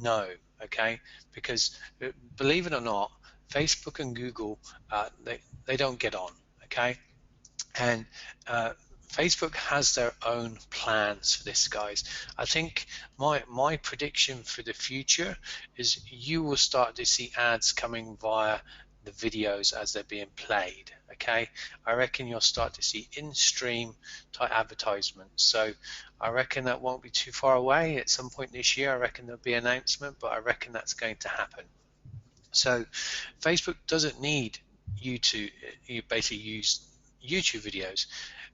No. Okay, because believe it or not, Facebook and Google, they don't get on. Okay, and Facebook has their own plans for this, guys. I think my prediction for the future is you will start to see ads coming via the videos as they're being played. Okay, I reckon you'll start to see in-stream type advertisements. So I reckon that won't be too far away. At some point this year, I reckon there'll be an announcement, but I reckon that's going to happen. So Facebook doesn't need you to basically use YouTube videos.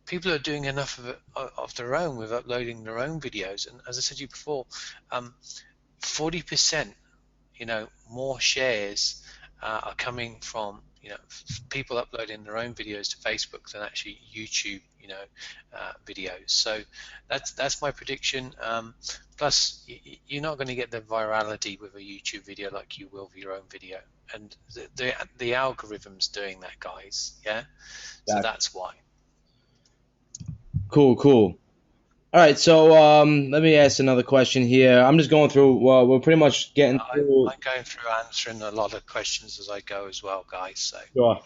People are doing enough of it of their own with uploading their own videos, and as I said to you before, 40%, more shares are coming from people uploading their own videos to Facebook than actually YouTube videos. So that's my prediction. Plus, you're not going to get the virality with a YouTube video like you will with your own video, and the algorithm's doing that, guys. Yeah, so that's why. Cool. All right, so let me ask another question here. I'm just going through. Well, we're pretty much getting through. I'm going through answering a lot of questions as I go as well, guys. So. Sure.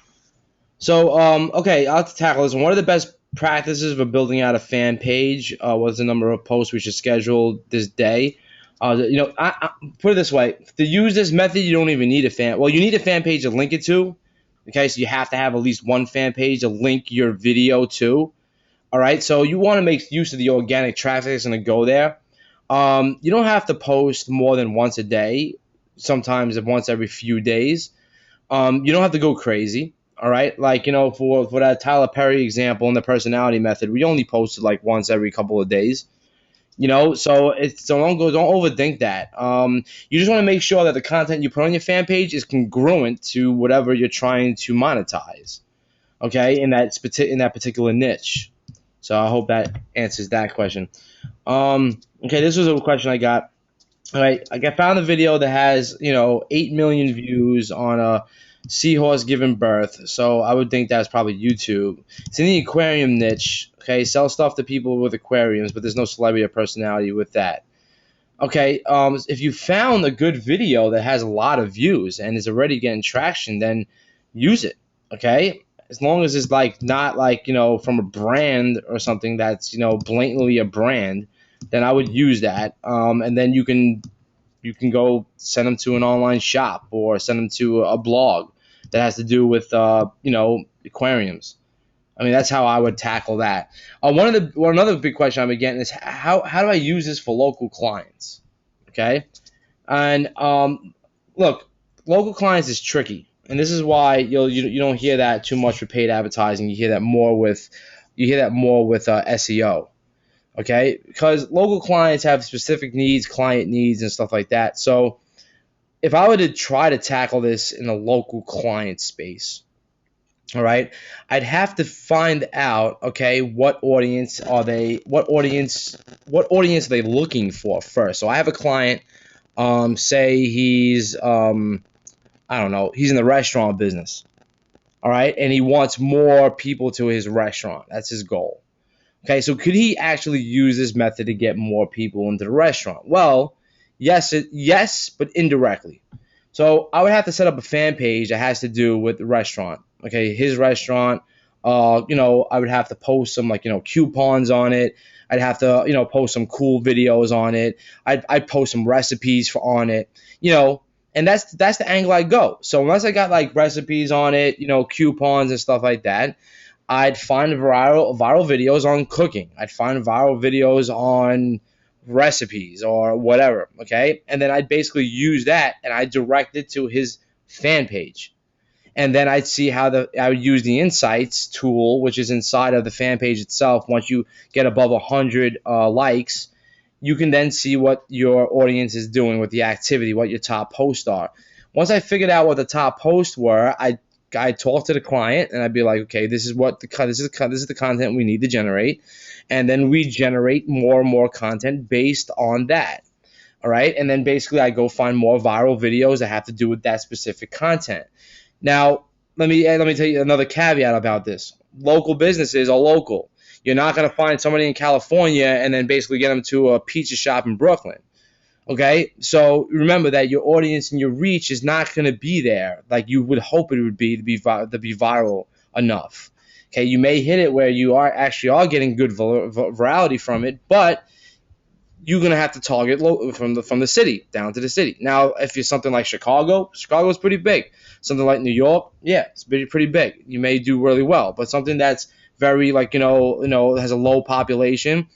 So, okay, I'll have to tackle this one. What are the best practices for building out a fan page? What's the number of posts we should schedule this day? I put it this way: to use this method, you don't even need a fan. Well, you need a fan page to link it to. Okay, so you have to have at least one fan page to link your video to. All right, so you want to make use of the organic traffic that's going to go there. You don't have to post more than once a day. Sometimes once every few days. You don't have to go crazy. All right, like for that Tyler Perry example in the personality method, we only posted like once every couple of days. So don't overthink that. You just want to make sure that the content you put on your fan page is congruent to whatever you're trying to monetize. Okay, in that particular niche. So I hope that answers that question. Okay, this was a question I got. All right, I found a video that has 8 million views on a seahorse giving birth. So I would think that's probably YouTube. It's in the aquarium niche. Okay, sell stuff to people with aquariums, but there's no celebrity or personality with that. Okay, if you found a good video that has a lot of views and is already getting traction, then use it. Okay, as long as it's not from a brand or something that's blatantly a brand, then I would use that. And then you can go send them to an online shop or send them to a blog that has to do with aquariums. I mean, that's how I would tackle that. Another big question I've been getting is how do I use this for local clients? Okay, and look, local clients is tricky, and this is why you don't hear that too much with paid advertising. You hear that more with SEO. Okay, because local clients have specific needs, client needs, and stuff like that. So if I were to try to tackle this in a local client space, all right, I'd have to find out, okay, what audience are they looking for first. So I have a client, say he's I don't know, he's in the restaurant business, all right, and he wants more people to his restaurant. That's his goal. Okay, so could he actually use this method to get more people into the restaurant? Well, yes, but indirectly. So I would have to set up a fan page that has to do with the restaurant. Okay, his restaurant. I would have to post some coupons on it. I'd have to post some cool videos on it. I'd post some recipes on it. And that's the angle I go. So unless I got recipes on it, coupons and stuff like that, I'd find viral videos on cooking. I'd find viral videos on recipes or whatever, okay? And then I'd basically use that and I'd direct it to his fan page. And then I'd see I would use the insights tool, which is inside of the fan page itself. Once you get above 100 likes, you can then see what your audience is doing with the activity, what your top posts are. Once I figured out what the top posts were, I talked to the client and I'd be like, okay, this is the content we need to generate, and then we generate more and more content based on that. All right, and then basically I go find more viral videos that have to do with that specific content. Now, let me tell you another caveat about this. Local businesses are local. You're not going to find somebody in California and then basically get them to a pizza shop in Brooklyn. Okay, so remember that your audience and your reach is not going to be there like you would hope it would be to be viral enough. Okay, you may hit it where you are getting good virality from it, but you're gonna have to target from the city down to the city. Now, if you're something like Chicago's pretty big. Something like New York, yeah, it's pretty big. You may do really well, but something that's very like has a low population,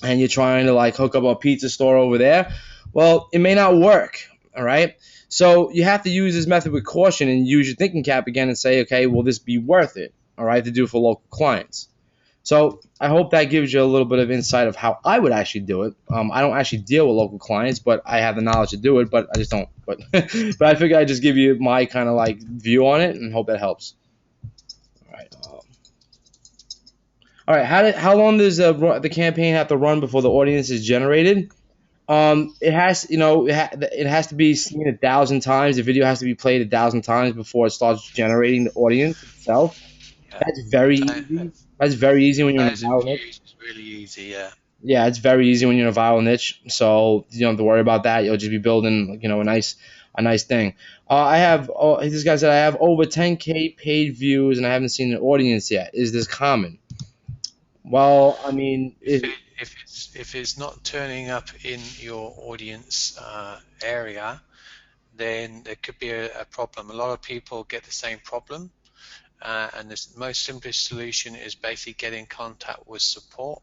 and you're trying to like hook up a pizza store over there, well, it may not work. All right, so you have to use this method with caution and use your thinking cap again and say, okay, will this be worth it? All right, to do for local clients. So I hope that gives you a little bit of insight of how I would actually do it. I don't actually deal with local clients, but I have the knowledge to do it, but I just don't. But but I figure I'd just give you my kind of like view on it and hope that helps. All right. All right. How long does the campaign have to run before the audience is generated? It has it has to be seen 1,000 times. The video has to be played 1,000 times before it starts generating the audience itself. Yeah. That's very easy. That's very easy when you're in a 1,000 viral niche. views is really easy. Yeah. Yeah, it's very easy when you're in a viral niche. So you don't have to worry about that. You'll just be building, a nice thing. This guy said I have over 10K paid views and I haven't seen an audience yet. Is this common? Well, I mean, If it's not turning up in your audience area, then there could be a problem. A lot of people get the same problem, and the most simplest solution is basically get in contact with support,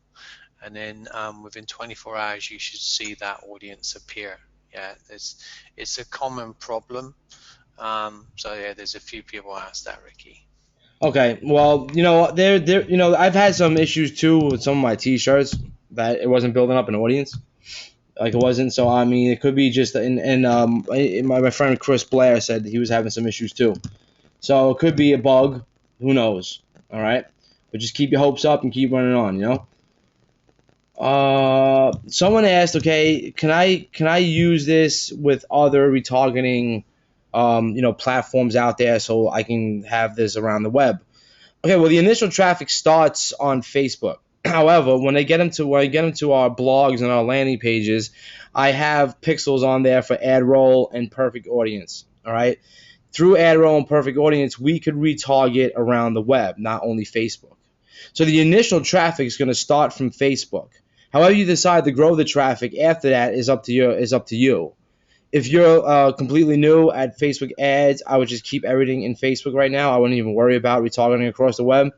and then within 24 hours you should see that audience appear. Yeah, it's a common problem. So yeah, there's a few people ask that, Ricky. okay. Well, I've had some issues too with some of my T-shirts that it wasn't building up an audience. Like it wasn't. So I mean, it could be just my friend Chris Blair said he was having some issues too. So it could be a bug. Who knows? All right. But just keep your hopes up and keep running on. Someone asked, okay, can I use this with other retargeting, platforms out there so I can have this around the web? Okay, well, the initial traffic starts on Facebook. However, when I get them to our blogs and our landing pages, I have pixels on there for ad roll and perfect audience. All right. Through ad roll and perfect audience, we could retarget around the web, not only Facebook. So the initial traffic is going to start from Facebook. However you decide to grow the traffic after that is up to you. If you're completely new at Facebook ads, I would just keep everything in Facebook right now. I wouldn't even worry about retargeting across the web.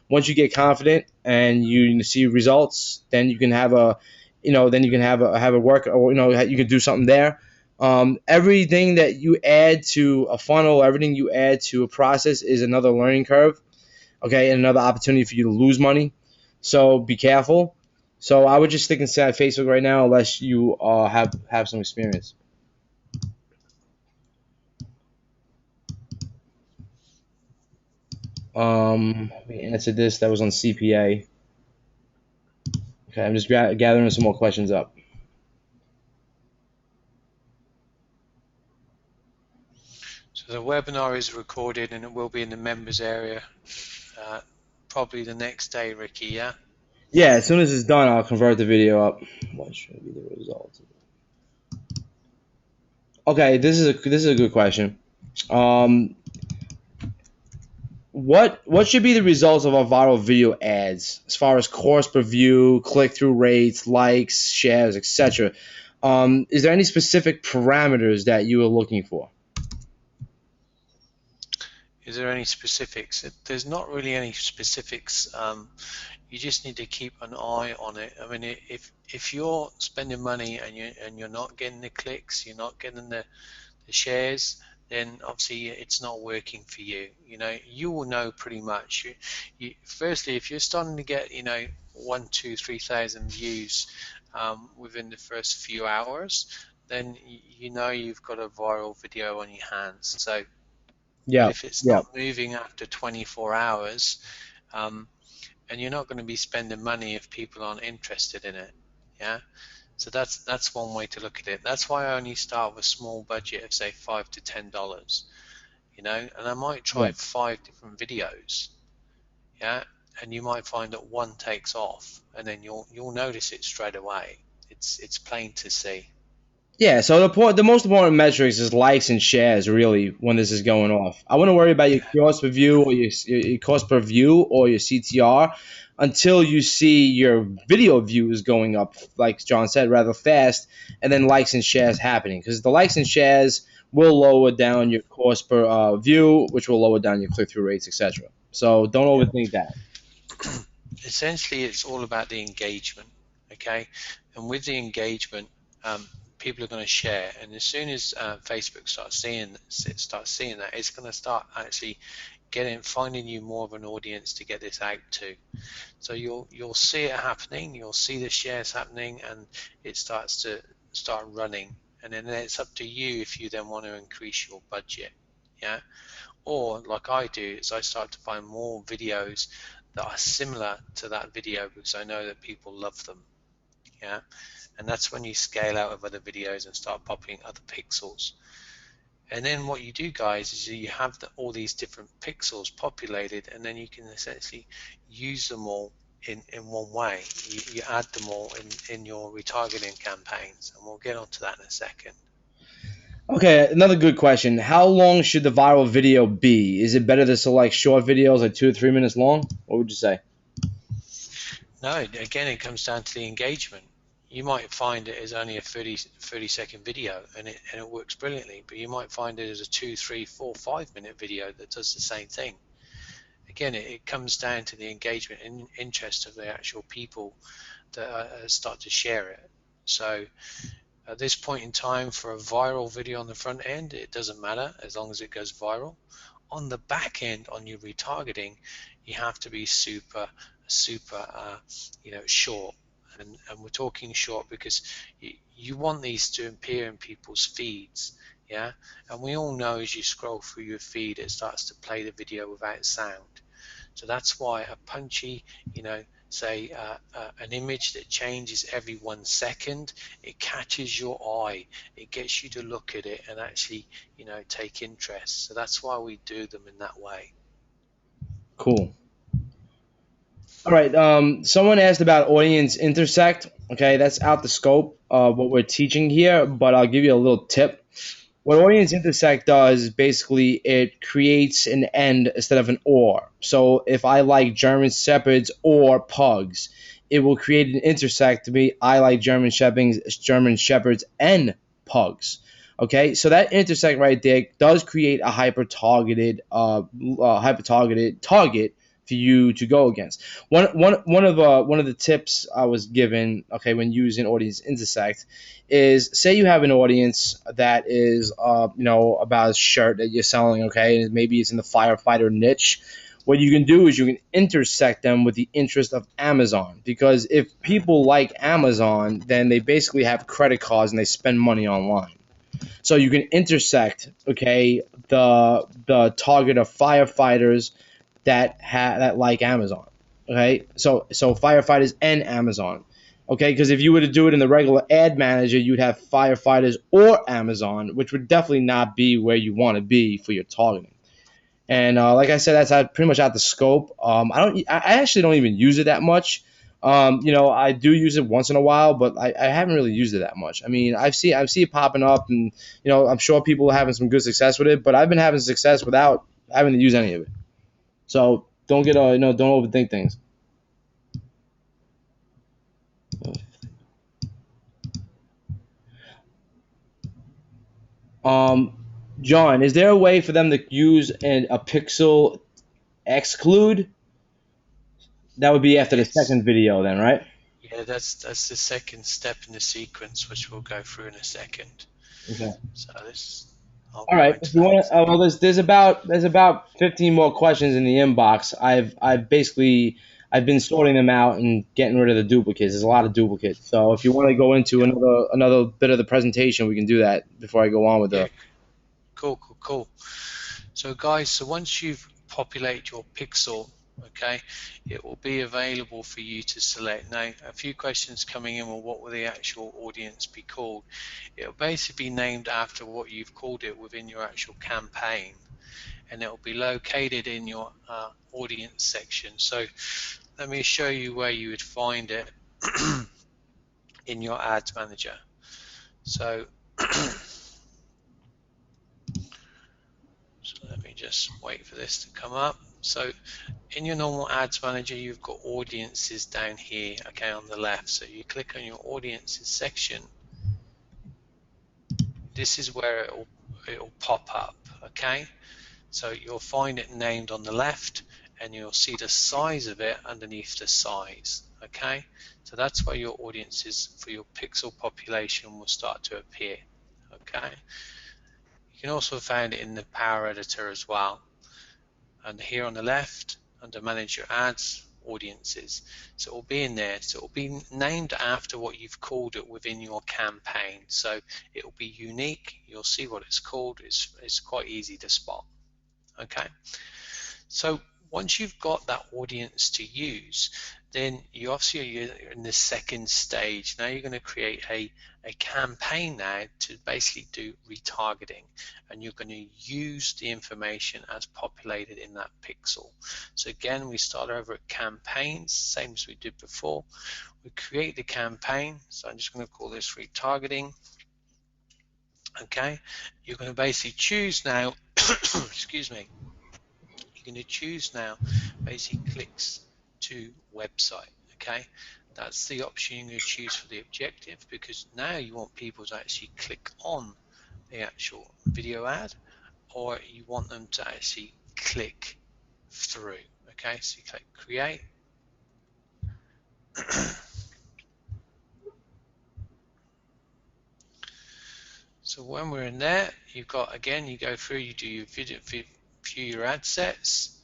Once you get confident and you see results, then you can have a work, or you can do something there. Everything that you add to a funnel, everything you add to a process is another learning curve, okay, and another opportunity for you to lose money. So be careful. So I would just stick inside Facebook right now unless you have some experience. We answered this. That was on CPA. Okay, I'm just gathering some more questions up. So the webinar is recorded and it will be in the members area probably the next day, Ricky, yeah? Yeah, as soon as it's done, I'll convert the video up. What should be the result? Okay, this is a good question. What should be the results of our viral video ads as far as cost per view, click-through rates, likes, shares, etc.? Is there any specific parameters that you are looking for? Is there any specifics? There's not really any specifics. You just need to keep an eye on it. I mean, if you're spending money and you're not getting the clicks, you're not getting the shares, then obviously it's not working for you. You will know pretty much. Firstly, if you're starting to get 1, 2, 3,000 views within the first few hours, then you know you've got a viral video on your hands. So, but Yeah. if it's Yeah. not moving after 24 hours, and you're not going to be spending money if people aren't interested in it, yeah. So that's one way to look at it. That's why I only start with a small budget of say $5 to $10, and I might Yeah. try 5 different videos, yeah, and you might find that one takes off, and then you'll notice it straight away. It's plain to see. Yeah, so the most important metrics is likes and shares really when this is going off. I wouldn't worry about your Yeah, cost per view or your cost per view or your CTR until you see your video views going up, like John said, rather fast, and then likes and shares happening. Because the likes and shares will lower down your cost per view, which will lower down your click through rates, etc. So don't yeah. overthink that. Essentially, it's all about the engagement, okay? And with the engagement, um, people are going to share, and as soon as Facebook starts seeing that, it's going to start actually finding you more of an audience to get this out to. So you'll see it happening, you'll see the shares happening, and it starts to start running, and then it's up to you if you then want to increase your budget, yeah. Or like I do, is I start to find more videos that are similar to that video because I know that people love them, yeah. And that's when you scale out of other videos and start popping other pixels. And then what you do, guys, is you have all these different pixels populated, and then you can essentially use them all in one way. You add them all in your retargeting campaigns, and we'll get onto that in a second. Okay, another good question. How long should the viral video be? Is it better to select short videos like 2 to 3 minutes long? What would you say? No, again, it comes down to the engagement. You might find it as only a 30-second video, and it works brilliantly, but you might find it as a 2, 3, 4, 5 minute video that does the same thing. Again, it comes down to the engagement and interest of the actual people that start to share it. So at this point in time, for a viral video on the front end, it doesn't matter as long as it goes viral. On the back end, on your retargeting, you have to be super short, and we're talking short because you want these to appear in people's feeds, yeah. And we all know as you scroll through your feed, it starts to play the video without sound. So that's why a punchy, say an image that changes every 1 second, it catches your eye, it gets you to look at it and actually, take interest. So that's why we do them in that way. Cool. All right. Someone asked about audience intersect. Okay, that's out the scope of what we're teaching here, but I'll give you a little tip. What audience intersect does is basically it creates an and instead of an or. So if I like German shepherds or pugs, it will create an intersect to be I like German shepherds and pugs. Okay, so that intersect right there does create a hyper targeted target for you to go against. One of the tips I was given, okay, when using audience intersect, is say you have an audience that is about a shirt that you're selling, okay, and maybe it's in the firefighter niche. What you can do is you can intersect them with the interest of Amazon, because if people like Amazon, then they basically have credit cards and they spend money online. So you can intersect, okay, the target of firefighters that like Amazon. Okay, so firefighters and Amazon. Okay, because if you were to do it in the regular ad manager, you'd have firefighters or Amazon, which would definitely not be where you want to be for your targeting. And like I said, that's pretty much out the scope. I actually don't even use it that much. I do use it once in a while, but I haven't really used it that much. I mean, I've seen it popping up, and I'm sure people are having some good success with it. But I've been having success without having to use any of it. So don't get don't overthink things. Um, John, is there a way for them to use a pixel exclude? That would be after the Yes. second video, then, right? Yeah, that's the second step in the sequence, which we'll go through in a second. Okay. So I'll All go right. If into you that in a want, second. well, there's about 15 more questions in the inbox. I've basically I've been sorting them out and getting rid of the duplicates. There's a lot of duplicates. So if you want to go into Yeah. another bit of the presentation, we can do that before I go on with Yeah. the. Cool. So guys, so once you've populated your pixel, okay, it will be available for you to select. Now, a few questions coming in, well, what will the actual audience be called? It'll basically be named after what you've called it within your actual campaign, and it will be located in your audience section. So let me show you where you would find it in your ads manager. So So let me just wait for this to come up. So in your normal ads manager, you've got audiences down here, okay, on the left. So you click on your audiences section. This is where it'll pop up, okay? So you'll find it named on the left, and you'll see the size of it underneath the size, okay? So that's where your audiences for your pixel population will start to appear, okay? You can also find it in the Power Editor as well. And here on the left, under Manage Your Ads, Audiences. So it will be in there. So it will be named after what you've called it within your campaign. So it will be unique. You'll see what it's called. It's quite easy to spot. Okay. So once you've got that audience to use, then you're in the second stage. Now you're going to create a campaign now to basically do retargeting, and you're going to use the information as populated in that pixel. So again, we start over at campaigns, same as we did before. We create the campaign. So I'm just going to call this retargeting. Okay, you're going to basically choose now, excuse me, you're going to choose now basically clicks to website. Okay, that's the option you're going to choose for the objective, because now you want people to actually click on the actual video ad, or you want them to actually click through. Okay, so you click create. So when we're in there, you've got, again, you go through, you do your video, view your ad sets,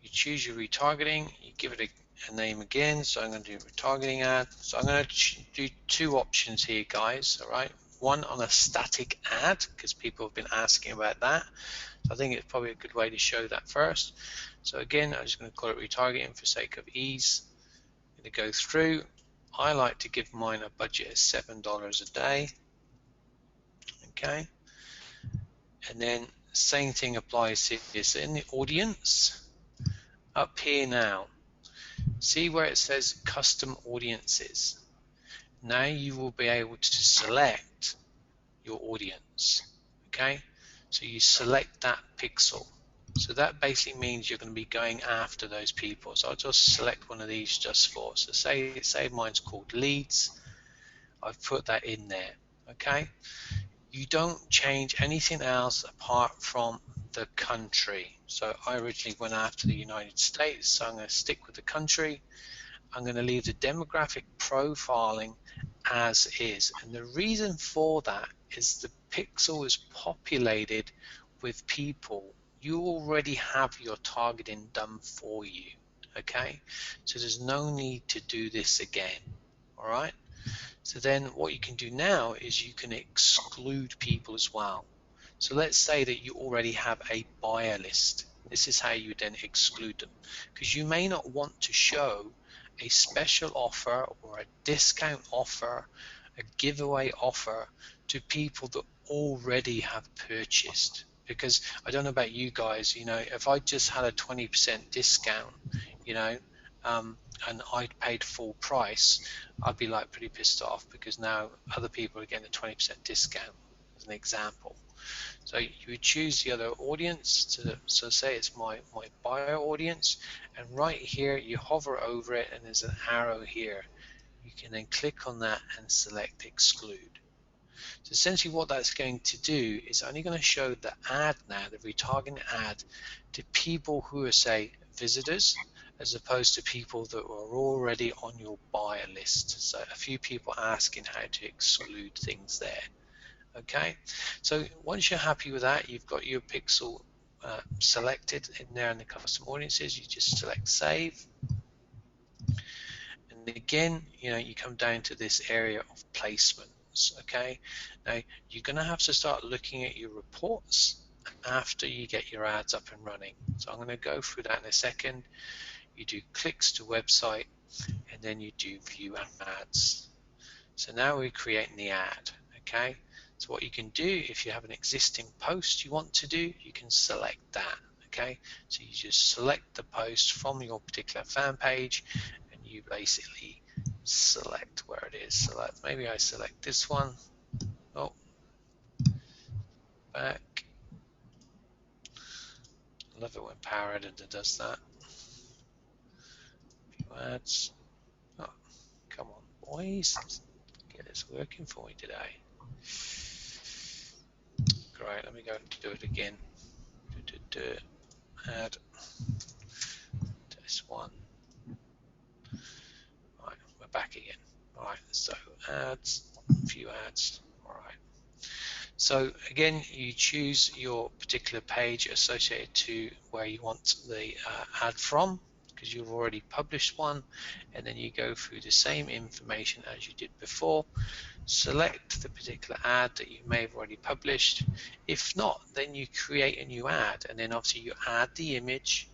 you choose your retargeting, you give it a name again. So I'm going to do retargeting ad. So I'm going to do two options here, guys. All right, one on a static ad, because people have been asking about that. So I think it's probably a good way to show that first. So again, I'm just going to call it retargeting for sake of ease. I'm going to go through. I like to give mine a budget of $7 a day. Okay, and then same thing applies here. So in the audience, up here now, see where it says custom audiences. Now you will be able to select your audience. Okay, so you select that pixel. So that basically means you're going to be going after those people. So I'll just select one of these just for, so say mine's called leads. I've put that in there. Okay, you don't change anything else apart from the country. So I originally went after the United States, so I'm going to stick with the country. I'm going to leave the demographic profiling as is, and the reason for that is the pixel is populated with people. You already have your targeting done for you, okay? So there's no need to do this again. All right, so then what you can do now is you can exclude people as well. So let's say that you already have a buyer list. This is how you would then exclude them, because you may not want to show a special offer or a discount offer, a giveaway offer to people that already have purchased. Because I don't know about you guys, if I just had a 20% discount, you know, and I'd paid full price, I'd be like pretty pissed off, because now other people are getting a 20% discount, as an example. So you would choose the other audience, so say it's my buyer audience, and right here you hover over it and there's an arrow here. You can then click on that and select exclude. So essentially what that's going to do is only going to show the ad now, the retargeting ad, to people who are, say, visitors, as opposed to people that are already on your buyer list. So a few people asking how to exclude things there. Okay, so once you're happy with that, you've got your pixel selected in there in the custom audiences, you just select save. And again, you come down to this area of placements. Okay, now you're going to have to start looking at your reports after you get your ads up and running. So I'm going to go through that in a second. You do clicks to website, and then you do view ads. So now we're creating the ad. Okay, so what you can do, if you have an existing post you want to do, you can select that. Okay, so you just select the post from your particular fan page, and you basically select where it is. So maybe I select this one. Oh, back. I love it when Power Editor does that. View ads. Oh, come on, boys. Let's get this working for me today. Great, let me go and do it again. Add this one. Right, we're back again. Right, so ads, view ads. All right. So again, you choose your particular page associated to where you want the ad from, because you've already published one, and then you go through the same information as you did before. Select the particular ad that you may have already published. If not, then you create a new ad, and then obviously you add the image,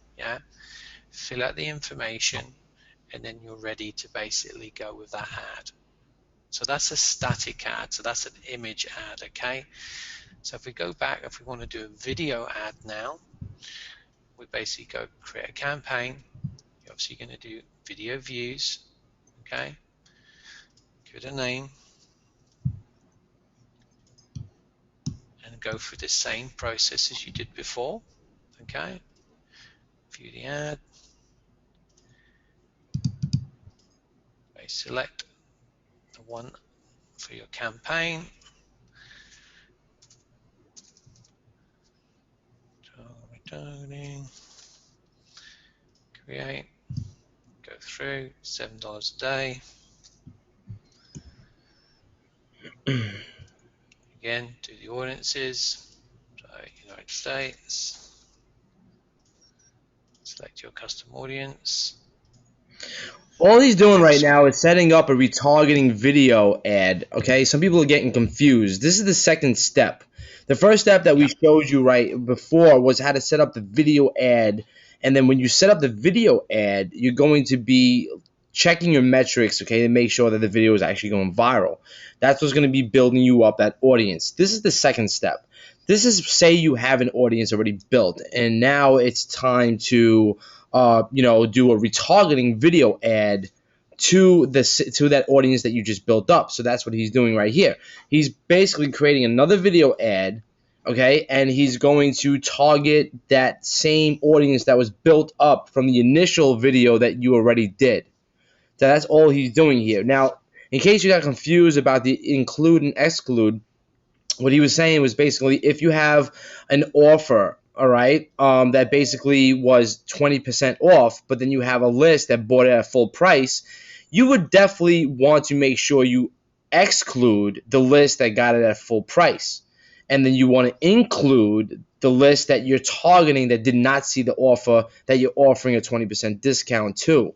fill out the information, and then you're ready to basically go with that ad. So that's a static ad, so that's an image ad. Okay, so if we go back, if we want to do a video ad now, we basically go create a campaign. You're obviously going to do video views. Okay, give it a name, and go through the same process as you did before. Okay, view the ad, select the one for your campaign, returning, create, go through, $7 a day. Again, do the audiences, so United States, select your custom audience. All he's doing right now is setting up a retargeting video ad, okay? Some people are getting confused. This is the second step. The first step that we showed you right before was how to set up the video ad, and then when you set up the video ad, you're going to be checking your metrics, okay, to make sure that the video is actually going viral. That's what's going to be building you up that audience. This is the second step. This is, say you have an audience already built, and now it's time to do a retargeting video ad to that audience that you just built up. So that's what he's doing right here. He's basically creating another video ad, okay, and he's going to target that same audience that was built up from the initial video that you already did. So that's all he's doing here. Now, in case you got confused about the include and exclude, what he was saying was basically if you have an offer, all right, that basically was 20% off, but then you have a list that bought it at full price, you would definitely want to make sure you exclude the list that got it at full price. And then you want to include the list that you're targeting that did not see the offer that you're offering a 20% discount to.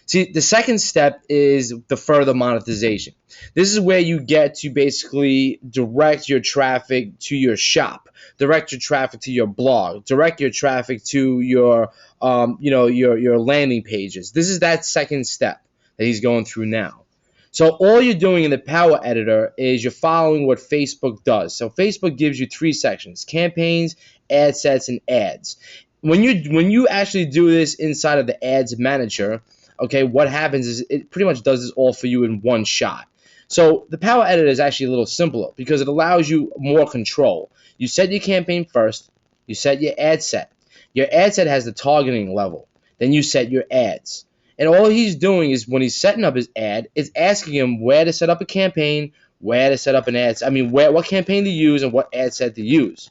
See, the second step is the further monetization. This is where you get to basically direct your traffic to your shop, direct your traffic to your blog, direct your traffic to your landing pages. This is that second step that he's going through now. So all you're doing in the Power Editor is you're following what Facebook does. So Facebook gives you three sections: campaigns, ad sets, and ads. When you actually do this inside of the Ads Manager, okay, what happens is it pretty much does this all for you in one shot. So the Power Editor is actually a little simpler because it allows you more control. You set your campaign first. You set your ad set. Your ad set has the targeting level. Then you set your ads. And all he's doing is when he's setting up his ad, it's asking him where to set up a campaign, where to set up an ad. I mean, what campaign to use and what ad set to use.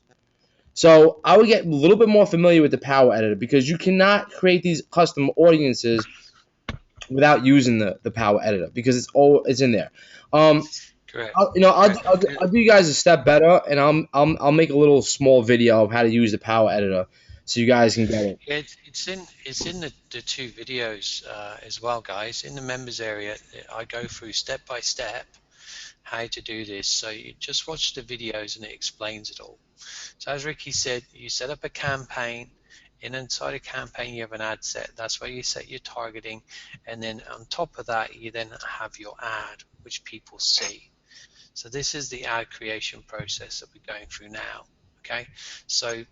So I would get a little bit more familiar with the Power Editor because you cannot create these custom audiences without using the Power Editor because it's in there. Correct. Correct. I'll do you guys a step better, and I'll make a little small video of how to use the Power Editor, so you guys can get it. It's in the two videos as well, guys. In the members area, I go through step by step how to do this. So you just watch the videos and it explains it all. So as Ricky said, you set up a campaign. Inside a campaign, you have an ad set. That's where you set your targeting, and then on top of that, you then have your ad, which people see. So this is the ad creation process that we're going through now. Okay, so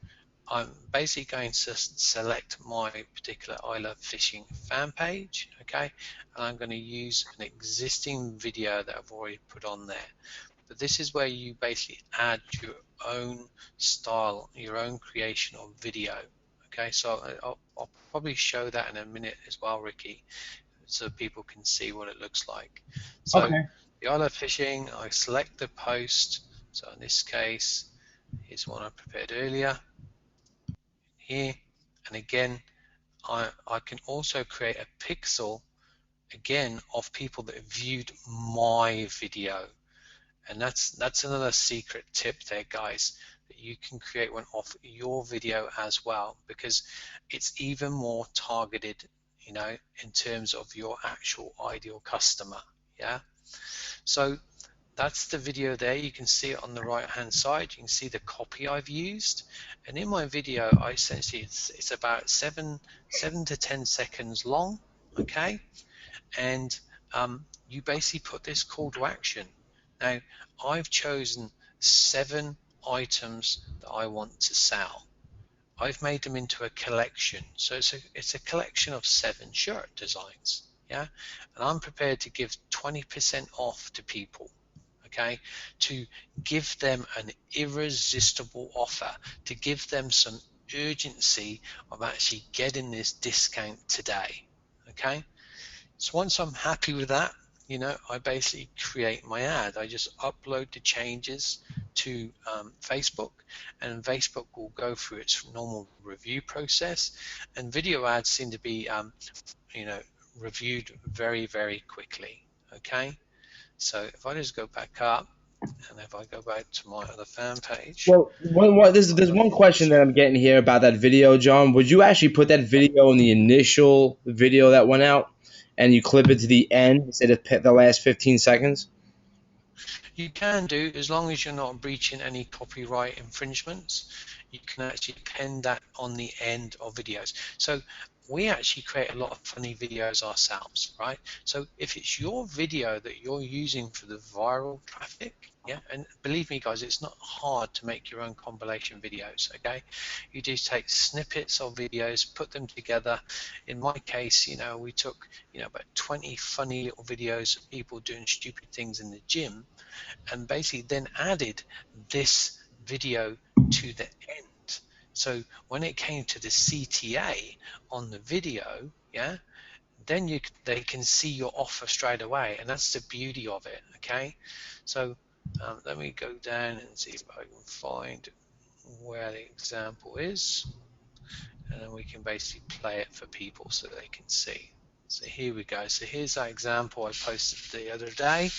I'm basically going to select my particular I Love Fishing fan page, okay, and I'm going to use an existing video that I've already put on there. But this is where you basically add your own style, your own creation of video. Okay, so I'll probably show that in a minute as well, Ricky, so people can see what it looks like. So Okay. the I Love Fishing, I select the post. So in this case, here's one I prepared earlier here. And again, I can also create a pixel again of people that viewed my video. And that's another secret tip there, guys, that you can create one off your video as well, because it's even more targeted, you know, in terms of your actual ideal customer. Yeah, so that's the video there. You can see it on the right hand side. You can see the copy I've used, and in my video I essentially it's about 7 to 10 seconds long, okay, and you basically put this call to action. Now, I've chosen 7 items that I want to sell. I've made them into a collection. So it's a collection of 7 shirt designs. Yeah, and I'm prepared to give 20% off to people, okay, to give them an irresistible offer, to give them some urgency of actually getting this discount today, okay. So once I'm happy with that, you know, I basically create my ad. I just upload the changes to Facebook, and Facebook will go through its normal review process. And video ads seem to be, you know, reviewed very, very quickly. Okay, so if I just go back up, and if I go back to my other fan page. Well, there's one question that I'm getting here about that video, John. Would you actually put that video in the initial video that went out, and you clip it to the end instead of the last 15 seconds? You can do, as long as you're not breaching any copyright infringements. You can actually append that on the end of videos. So we actually create a lot of funny videos ourselves, right? So if it's your video that you're using for the viral traffic, yeah, and believe me guys, it's not hard to make your own compilation videos, okay? You just take snippets of videos, put them together. In my case, you know, we took, you know, about 20 funny little videos of people doing stupid things in the gym, and basically then added this video to the end. So when it came to the CTA on the video, yeah, then they can see your offer straight away, and that's the beauty of it, okay? So let me go down and see if I can find where the example is, and then we can basically play it for people so they can see. So here we go. So here's that example I posted the other day,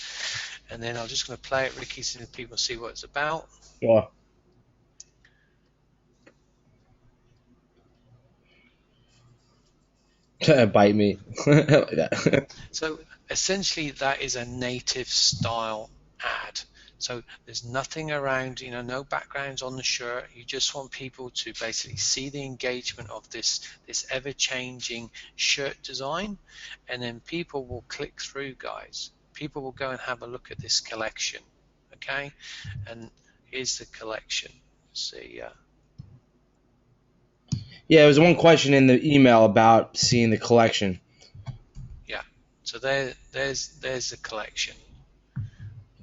and then I'm just going to play it, Ricky, so people see what it's about. Sure. Bite me. Like that. So essentially that is a native style ad. So there's nothing around, you know, no backgrounds on the shirt. You just want people to basically see the engagement of this ever-changing shirt design, and then people will click through, guys. People will go and have a look at this collection, okay? And here's the collection. See, Yeah, there was one question in the email about seeing the collection. yeah. So there's the collection.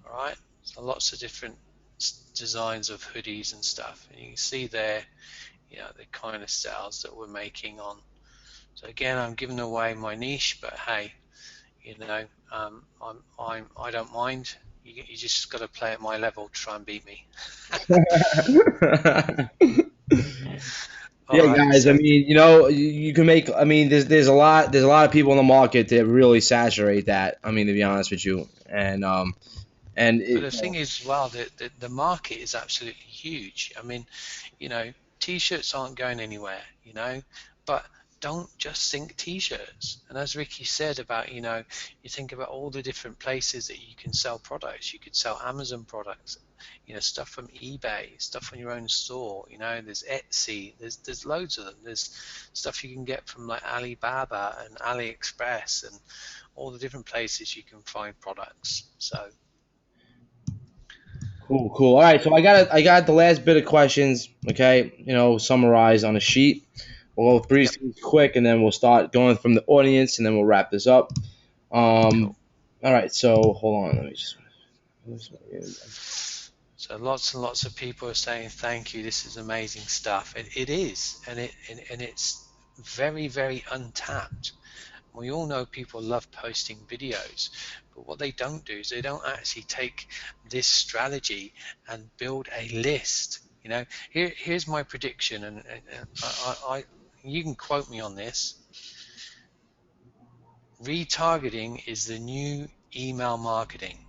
All right. So lots of different designs of hoodies and stuff, and you can see there, you know, the kind of styles that we're making on. So again, I'm giving away my niche, but hey, you know, I don't mind. You just got to play at my level to try and beat me. Yeah, All right, guys. so I mean, you know, you can make. I mean, there's a lot of people in the market that really saturate that. I mean, to be honest with you, and And But the thing is, well, the market is absolutely huge. I mean, t-shirts aren't going anywhere, but don't just think t-shirts. And as Ricky said about, you think about all the different places that you can sell products. You could sell Amazon products, stuff from eBay, stuff on your own store. There's Etsy. There's loads of them. There's stuff you can get from like Alibaba and AliExpress and all the different places you can find products. So. cool, cool. All right, so I got the last bit of questions. Okay, summarized on a sheet. We'll go through Yep. these quick, and then we'll start going from the audience, and then we'll wrap this up. Cool. All right, so hold on. Let me just. So lots and lots of people are saying thank you. This is amazing stuff. It is, and it's very, very untapped. We all know people love posting videos, but what they don't do is they don't actually take this strategy and build a list. Here's my prediction, and you can quote me on this. Retargeting is the new email marketing.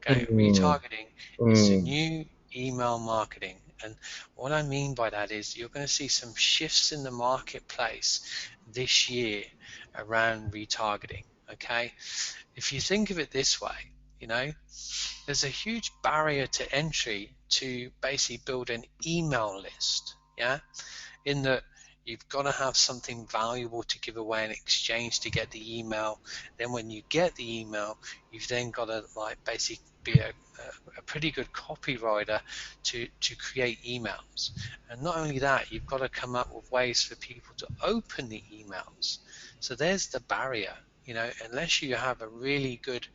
Okay, retargeting is the new email marketing. And what I mean by that is you're going to see some shifts in the marketplace this year around retargeting. Okay, if you think of it this way, there's a huge barrier to entry to basically build an email list. Yeah, in that you've got to have something valuable to give away in exchange to get the email. Then when you get the email, you've then got to basically be a pretty good copywriter to create emails. And not only that, you've got to come up with ways for people to open the emails. So there's the barrier. Unless you have a really good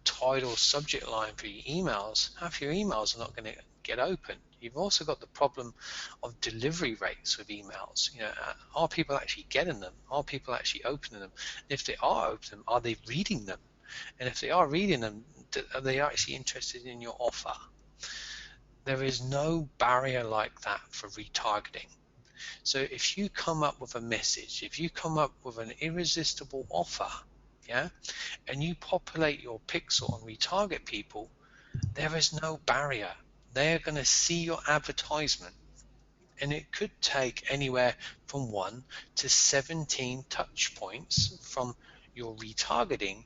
title subject line for your emails, half your emails are not going to get open. You've also got the problem of delivery rates with emails. Are people actually getting them? Are people actually opening them? If they are opening them, are they reading them? And if they are reading them, are they actually interested in your offer? There is no barrier like that for retargeting. So if you come up with a message, if you come up with an irresistible offer, and you populate your pixel and retarget people, there is no barrier. They're going to see your advertisement, and it could take anywhere from 1 to 17 touch points from your retargeting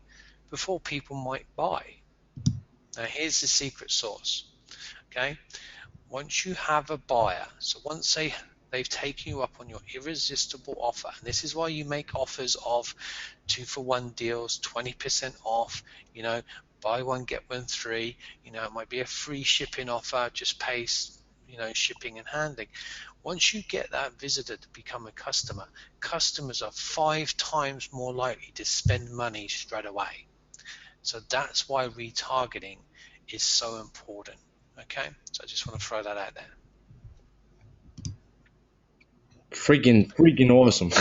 before people might buy. Now here's the secret sauce. Okay, once you have a buyer, so once they've taken you up on your irresistible offer, and this is why you make offers of 2-for-1 deals, 20% off, buy one get one free, it might be a free shipping offer, just pay shipping and handling. Once you get that visitor to become a customer, customers are 5 times more likely to spend money straight away. So that's why retargeting is so important. Okay, so I just want to throw that out there. Freaking awesome.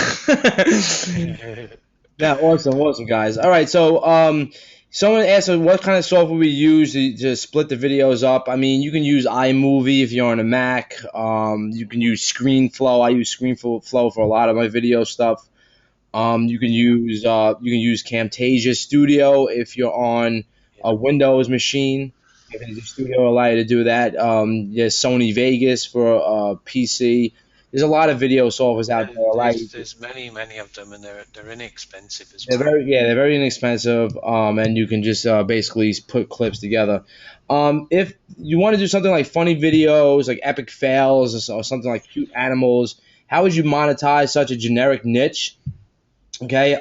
Yeah, awesome, guys. All right, so someone asked us what kind of software we use to split the videos up. I mean, you can use iMovie if you're on a Mac. You can use ScreenFlow. I use ScreenFlow for a lot of my video stuff. You can use Camtasia Studio if you're on a Windows machine. Camtasia Studio allow you to do that. There's Sony Vegas for PC. There's a lot of video softwares out there. There's many of them, and they're inexpensive as They're well. they're very inexpensive. And you can just basically put clips together. If you want to do something like funny videos, like epic fails, or something like cute animals, how would you monetize such a generic niche? Okay,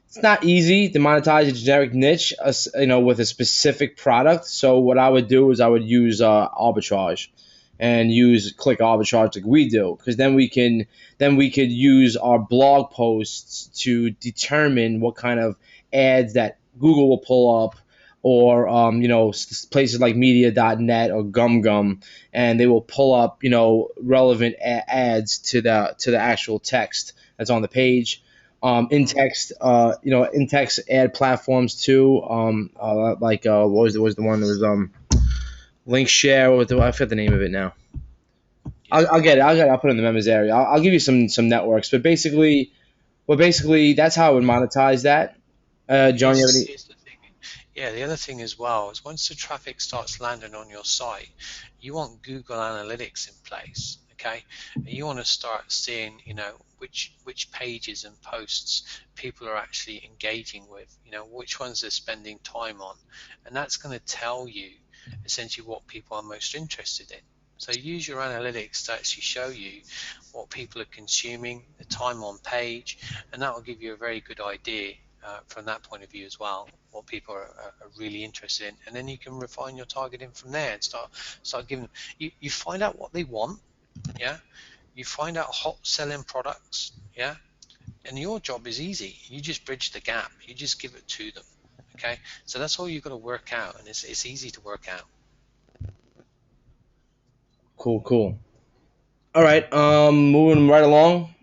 it's not easy to monetize a generic niche, with a specific product. So what I would do is I would use arbitrage, and use click arbitrage like we do, because then we could use our blog posts to determine what kind of ads that Google will pull up, or places like media.net or GumGum, and they will pull up relevant ads to the actual text that's on the page. In-text ad platforms too. What was the one that was link share? I forget the name of it now. I'll get it. I'll put it in the members area. I'll give you some networks, but basically that's how I would monetize that. John, you have any? Here's the thing. Yeah, the other thing as well is once the traffic starts landing on your site, you want Google Analytics in place, okay? And you want to start seeing, which pages and posts people are actually engaging with, which ones they're spending time on, and that's going to tell you essentially what people are most interested in. So use your analytics to actually show you what people are consuming, the time on page, and that will give you a very good idea from that point of view as well, what people are really interested in, and then you can refine your targeting from there and start giving them. You find out what they want, yeah. You find out hot selling products, yeah. And your job is easy. You just bridge the gap. You just give it to them, okay. So that's all you've got to work out, and it's easy to work out. Cool. All right. Moving right along.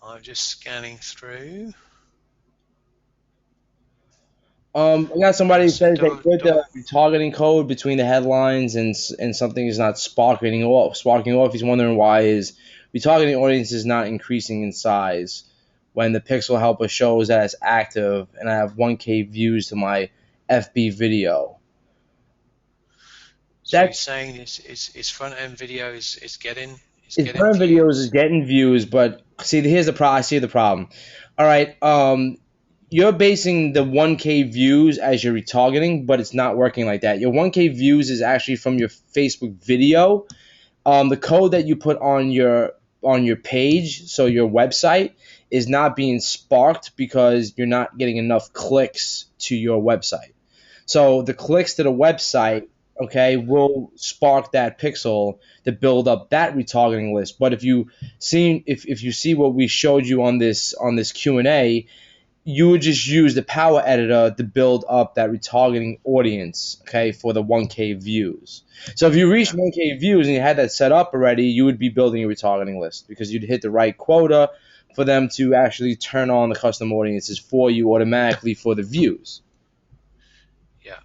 I'm just scanning through. I got somebody who So says they put the retargeting code between the headlines and something is not sparking off. He's wondering why his retargeting audience is not increasing in size when the pixel helper shows that it's active and I have 1K views to my FB video. So he's saying his front end video is getting His current videos is getting views, but see, here's the problem. I see the problem. All right, you're basing the 1K views as your retargeting, but it's not working like that. Your 1K views is actually from your Facebook video. The code that you put on your page, so your website, is not being sparked because you're not getting enough clicks to your website. So the clicks to the website, okay, will spark that pixel to build up that retargeting list. But if you see what we showed you on this Q&A, you would just use the power editor to build up that retargeting audience, okay, for the 1K views. So if you reach 1K views and you had that set up already, you would be building a retargeting list because you'd hit the right quota for them to actually turn on the custom audiences for you automatically for the views. Yeah.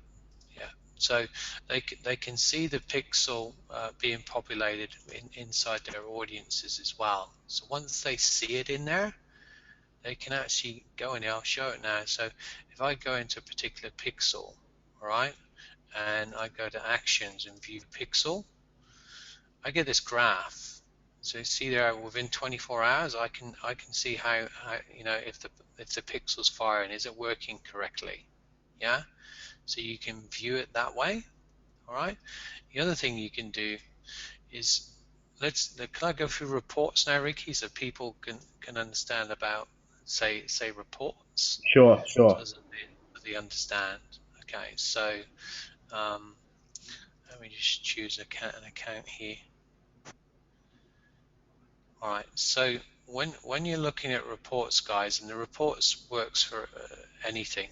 So they can see the pixel being populated inside their audiences as well. So once they see it in there, they can actually go in there. I'll show it now. So if I go into a particular pixel, all right, and I go to actions and view pixel, I get this graph. So you see there within 24 hours, I can see how if the pixel's firing, is it working correctly? Yeah. So you can view it that way. All right. The other thing you can do is can I go through reports now, Ricky, so people can understand about say reports. Sure. So they understand. Okay. So let me just choose an account here. All right. So when you're looking at reports, guys, and the reports works for anything.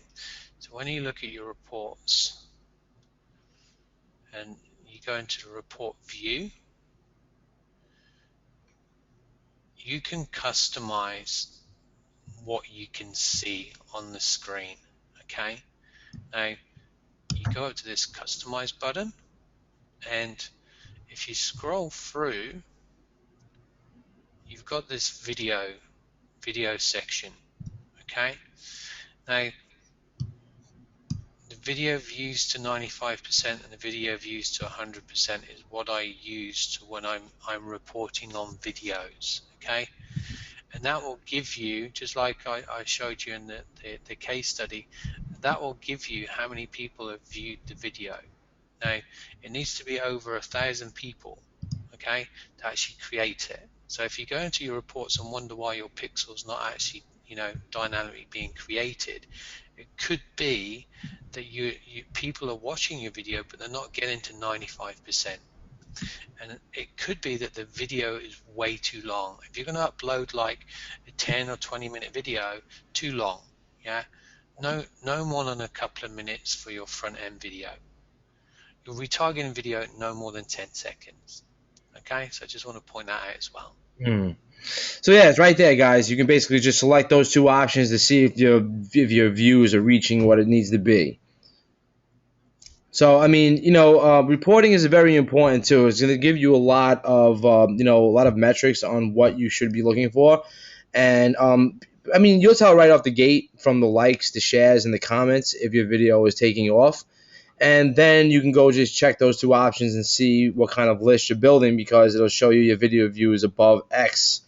So when you look at your reports and you go into the report view, you can customize what you can see on the screen. Okay. Now you go up to this customize button, and if you scroll through, you've got this video section. Okay. Now the video views to 95% and the video views to 100% is what I use when I'm reporting on videos. Okay. And that will give you, just like I showed you in the case study, that will give you how many people have viewed the video. Now, it needs to be over 1,000 people, okay, to actually create it. So if you go into your reports and wonder why your pixel's not actually, dynamically being created, it could be that people are watching your video, but they're not getting to 95%. And it could be that the video is way too long. If you're going to upload like a 10 or 20-minute video, too long. Yeah, no more than a couple of minutes for your front end video. Your retargeting video, no more than 10 seconds. Okay, so I just want to point that out as well. So yeah, it's right there, guys. You can basically just select those two options to see if your views are reaching what it needs to be. So I mean, reporting is very important too. It's going to give you a lot of a lot of metrics on what you should be looking for, and I mean, you'll tell right off the gate from the likes, the shares, and the comments if your video is taking off. And then you can go just check those two options and see what kind of list you're building, because it'll show you your video views above X,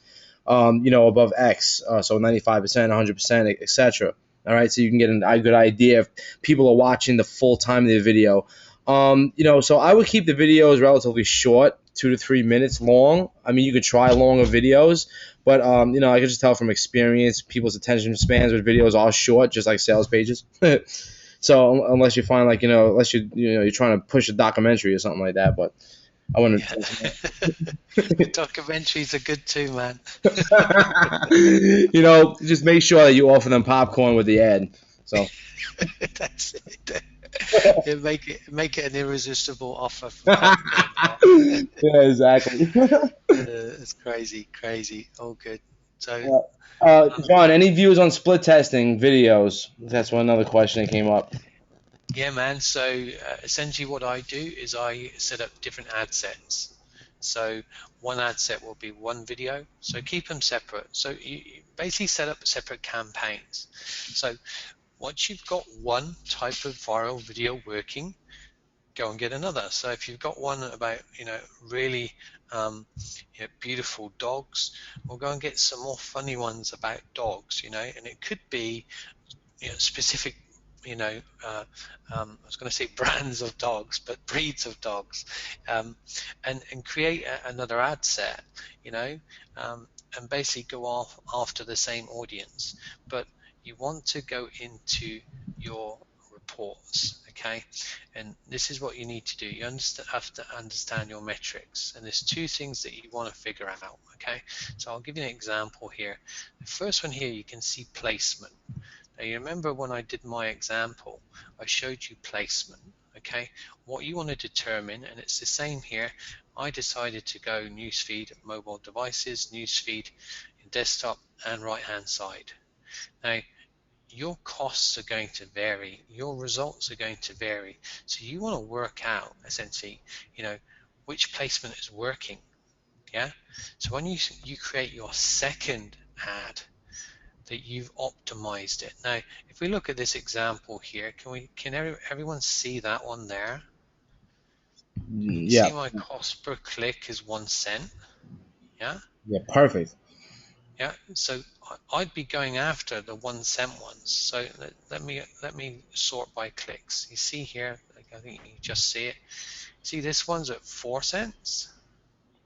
above X, so 95%, 100%, etc. All right, so you can get a good idea if people are watching the full time of the video. So I would keep the videos relatively short, 2 to 3 minutes long. I mean, you could try longer videos, but I can just tell from experience, people's attention spans with videos are short, just like sales pages. So unless you find unless you're trying to push a documentary or something like that, but I wouldn't. Documentaries are good too, man. Just make sure that you offer them popcorn with the ad. So that's it. Make it an irresistible offer for popcorn. Yeah, exactly. It's crazy. All good. So, John, any views on split testing videos? That's another question that came up. yeah, man. So essentially, what I do is I set up different ad sets. So one ad set will be one video. So keep them separate. So you basically set up separate campaigns. So once you've got one type of viral video working, go and get another. So if you've got one about really beautiful dogs, we'll go and get some more funny ones about dogs. And it could be specific. I was going to say brands of dogs, but breeds of dogs, and create another ad set. And basically go off after the same audience, but you want to go into your reports, okay? And this is what you need to do. You have to understand your metrics, and there's two things that you want to figure out, okay? So I'll give you an example here. The first one here, you can see placement. Now you remember when I did my example, I showed you placement, okay? What you want to determine, and it's the same here, I decided to go newsfeed, mobile devices, newsfeed, desktop, and right-hand side. Now, your costs are going to vary, your results are going to vary, so you want to work out, essentially, which placement is working, yeah? So when you create your second ad, that you've optimized it. Now, if we look at this example here, can everyone see that one there? Yeah. See my cost per click is 1 cent. Yeah. Yeah. Perfect. Yeah. So I'd be going after the 1 cent ones. So let me sort by clicks. You see here, I think you just see it. See, this one's at 4 cents.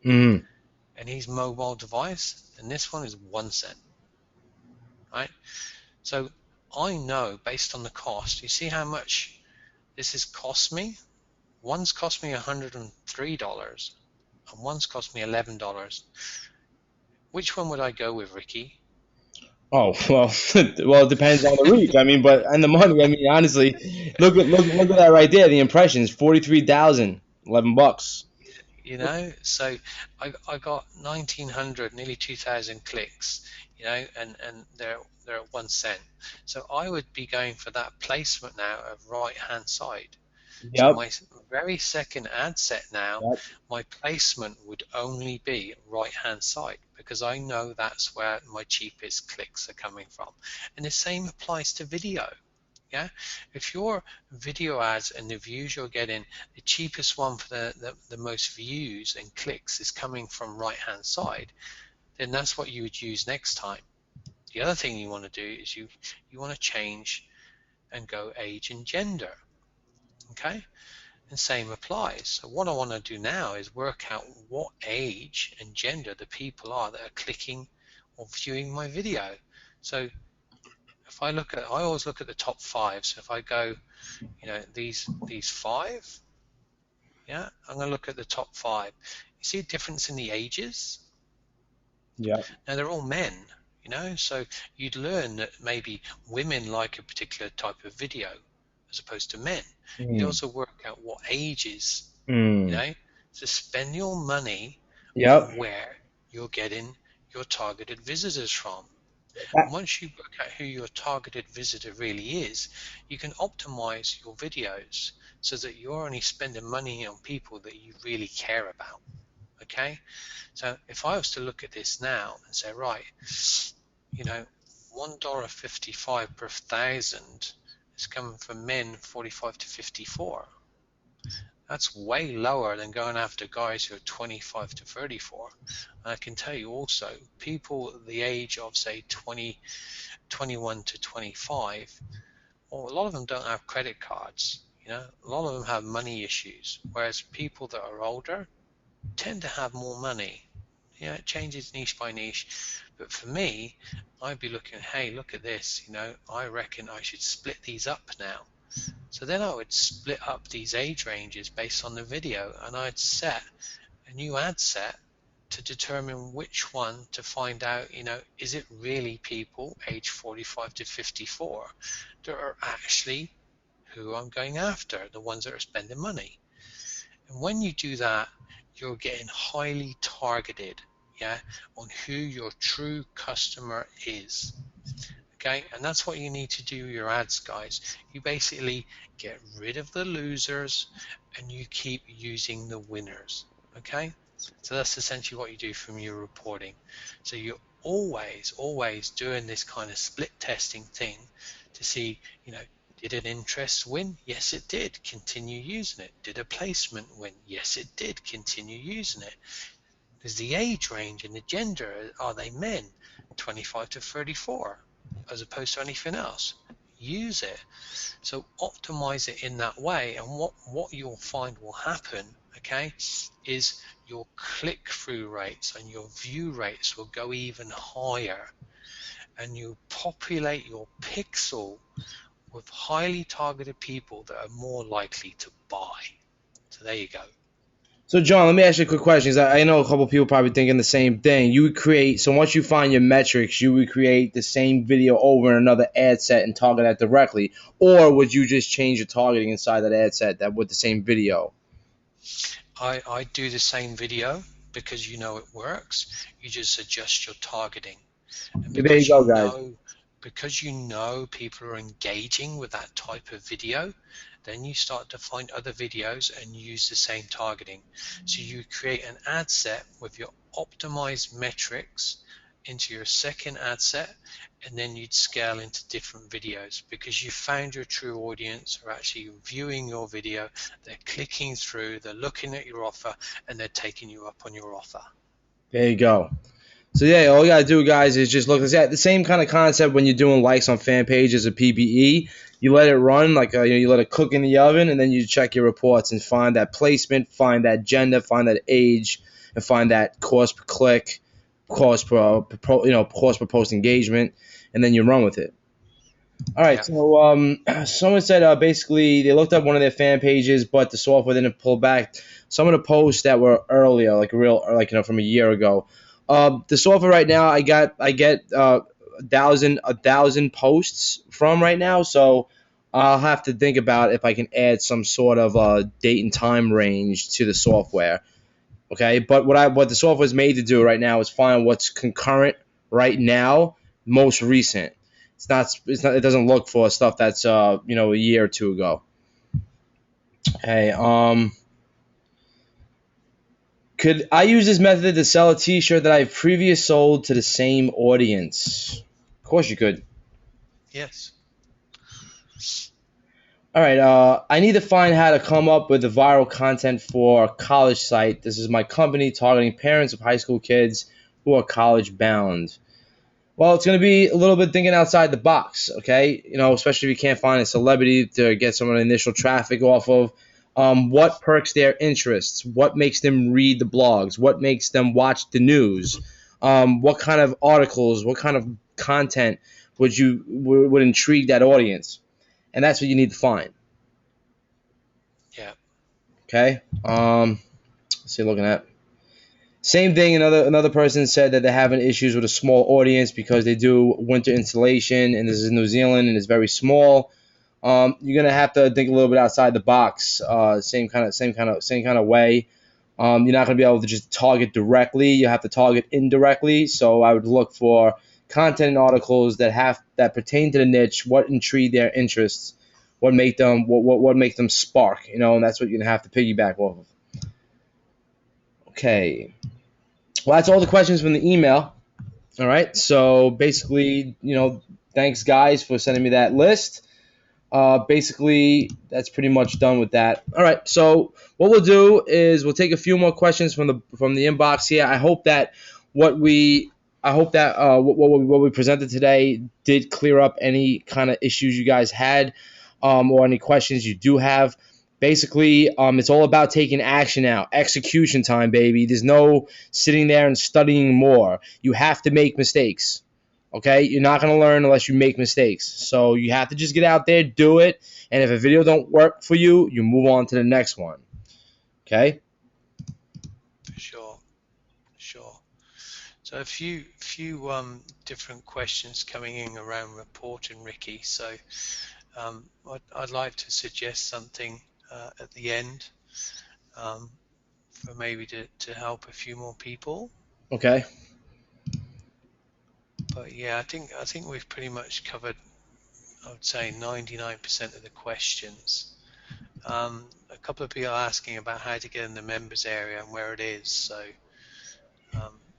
Mm-hmm. And he's mobile device, and this one is 1 cent. Right. So I know based on the cost. You see how much this has cost me? One's cost me $103 and one's cost me $11. Which one would I go with, Ricky? Oh well, well it depends on the reach. I mean, and the money. I mean, honestly, look at that right there. The impressions, 43,000, $11. So I got 1,900, nearly 2,000 clicks. And they're at 1 cent. So I would be going for that placement now of right hand side. Yep. So my very second ad set now, Yep. my placement would only be right hand side, because I know that's where my cheapest clicks are coming from. And the same applies to video. Yeah, if your video ads and the views you're getting, the cheapest one for the most views and clicks is coming from right hand side, then that's what you would use next time. The other thing you want to do is you want to change and go age and gender. Okay, and same applies. So what I want to do now is work out what age and gender the people are that are clicking or viewing my video. So if I always look at the top 5. So if I go, these 5, yeah, I'm going to look at the top 5. You see a difference in the ages? Yeah. Now they're all men, so you'd learn that maybe women like a particular type of video as opposed to men. You'd also work out what ages, so spend your money on where you're getting your targeted visitors from. And once you work out who your targeted visitor really is, you can optimize your videos so that you're only spending money on people that you really care about. Okay, so if I was to look at this now and say, right, $1.55 per thousand is coming from men 45 to 54. That's way lower than going after guys who are 25 to 34. And I can tell you also, people the age of, say, 21 to 25, well, a lot of them don't have credit cards. A lot of them have money issues, whereas people that are older tend to have more money. It changes niche by niche. But for me, I'd be looking, hey, look at this. I reckon I should split these up now. So then I would split up these age ranges based on the video, and I'd set a new ad set to determine which one to find out, is it really people age 45 to 54 that are actually who I'm going after, the ones that are spending money. And when you do that, you're getting highly targeted, on who your true customer is. Okay, and that's what you need to do your ads, guys. You basically get rid of the losers and you keep using the winners. Okay, so that's essentially what you do from your reporting. So you're always doing this kind of split testing thing to see, did an interest win? Yes, it did. Continue using it. Did a placement win? Yes, it did. Continue using it. There's the age range and the gender. Are they men 25 to 34 as opposed to anything else? Use it. So optimize it in that way, and what you'll find will happen, okay, is your click-through rates and your view rates will go even higher, and you populate your pixel with highly targeted people that are more likely to buy. So there you go. So, John, let me ask you a quick question. 'Cause I know a couple people probably thinking the same thing. You would create, so once you find your metrics, you would create the same video over in another ad set and target that directly, or would you just change your targeting inside that ad set that with the same video? I do the same video because it works. You just adjust your targeting, and There you go, guys. because people are engaging with that type of video, then you start to find other videos and use the same targeting. So you create an ad set with your optimized metrics into your second ad set, and then you'd scale into different videos because you found your true audience are actually viewing your video, they're clicking through, they're looking at your offer, and they're taking you up on your offer. There you go. So yeah, all you gotta do, guys, is just look. It's the same kind of concept when you're doing likes on fan pages or PPE. You let it run, like you let it cook in the oven, and then you check your reports and find that placement, find that gender, find that age, and find that cost per click, cost per cost per post engagement, and then you run with it. All right. Yeah. So someone said basically they looked up one of their fan pages, but the software didn't pull back some of the posts that were earlier, from a year ago. The software right now, I get a thousand posts from right now, so I'll have to think about if I can add some sort of date and time range to the software. Okay, but what the software is made to do right now is find what's concurrent right now, most recent. It doesn't look for stuff that's a year or two ago. Okay, could I use this method to sell a T-shirt that I've previously sold to the same audience? Of course you could. Yes. All right, I need to find how to come up with the viral content for a college site. This is my company targeting parents of high school kids who are college bound. Well, it's going to be a little bit thinking outside the box, okay? Especially if you can't find a celebrity to get some of the initial traffic off of. What perks their interests? What makes them read the blogs? What makes them watch the news? What kind of articles? What kind of content would intrigue that audience? And that's what you need to find. Yeah. Okay. Let's see. Looking at. Same thing. Another person said that they're having issues with a small audience because they do winter installation, and this is New Zealand, and it's very small. You're gonna have to think a little bit outside the box. Same kind of way. You're not gonna be able to just target directly. You have to target indirectly. So I would look for content and articles that pertain to the niche. What intrigue their interests? What make them spark? And that's what you're gonna have to piggyback off of. Okay. Well, that's all the questions from the email. All right. So basically, thanks guys for sending me that list. Basically, that's pretty much done with that. All right. So what we'll do is we'll take a few more questions from the inbox here. What we what we presented today did clear up any kind of issues you guys had, or any questions you do have. Basically, it's all about taking action now. Execution time, baby. There's no sitting there and studying more. You have to make mistakes. Okay, you're not going to learn unless you make mistakes. So you have to just get out there, do it, and if a video don't work for you, you move on to the next one. Okay? For sure, sure. So a few different questions coming in around reporting, Ricky. So I'd like to suggest something at the end, for maybe to help a few more people. Okay. But yeah, I think we've pretty much covered, I would say, 99% of the questions. A couple of people are asking about how to get in the members area and where it is. So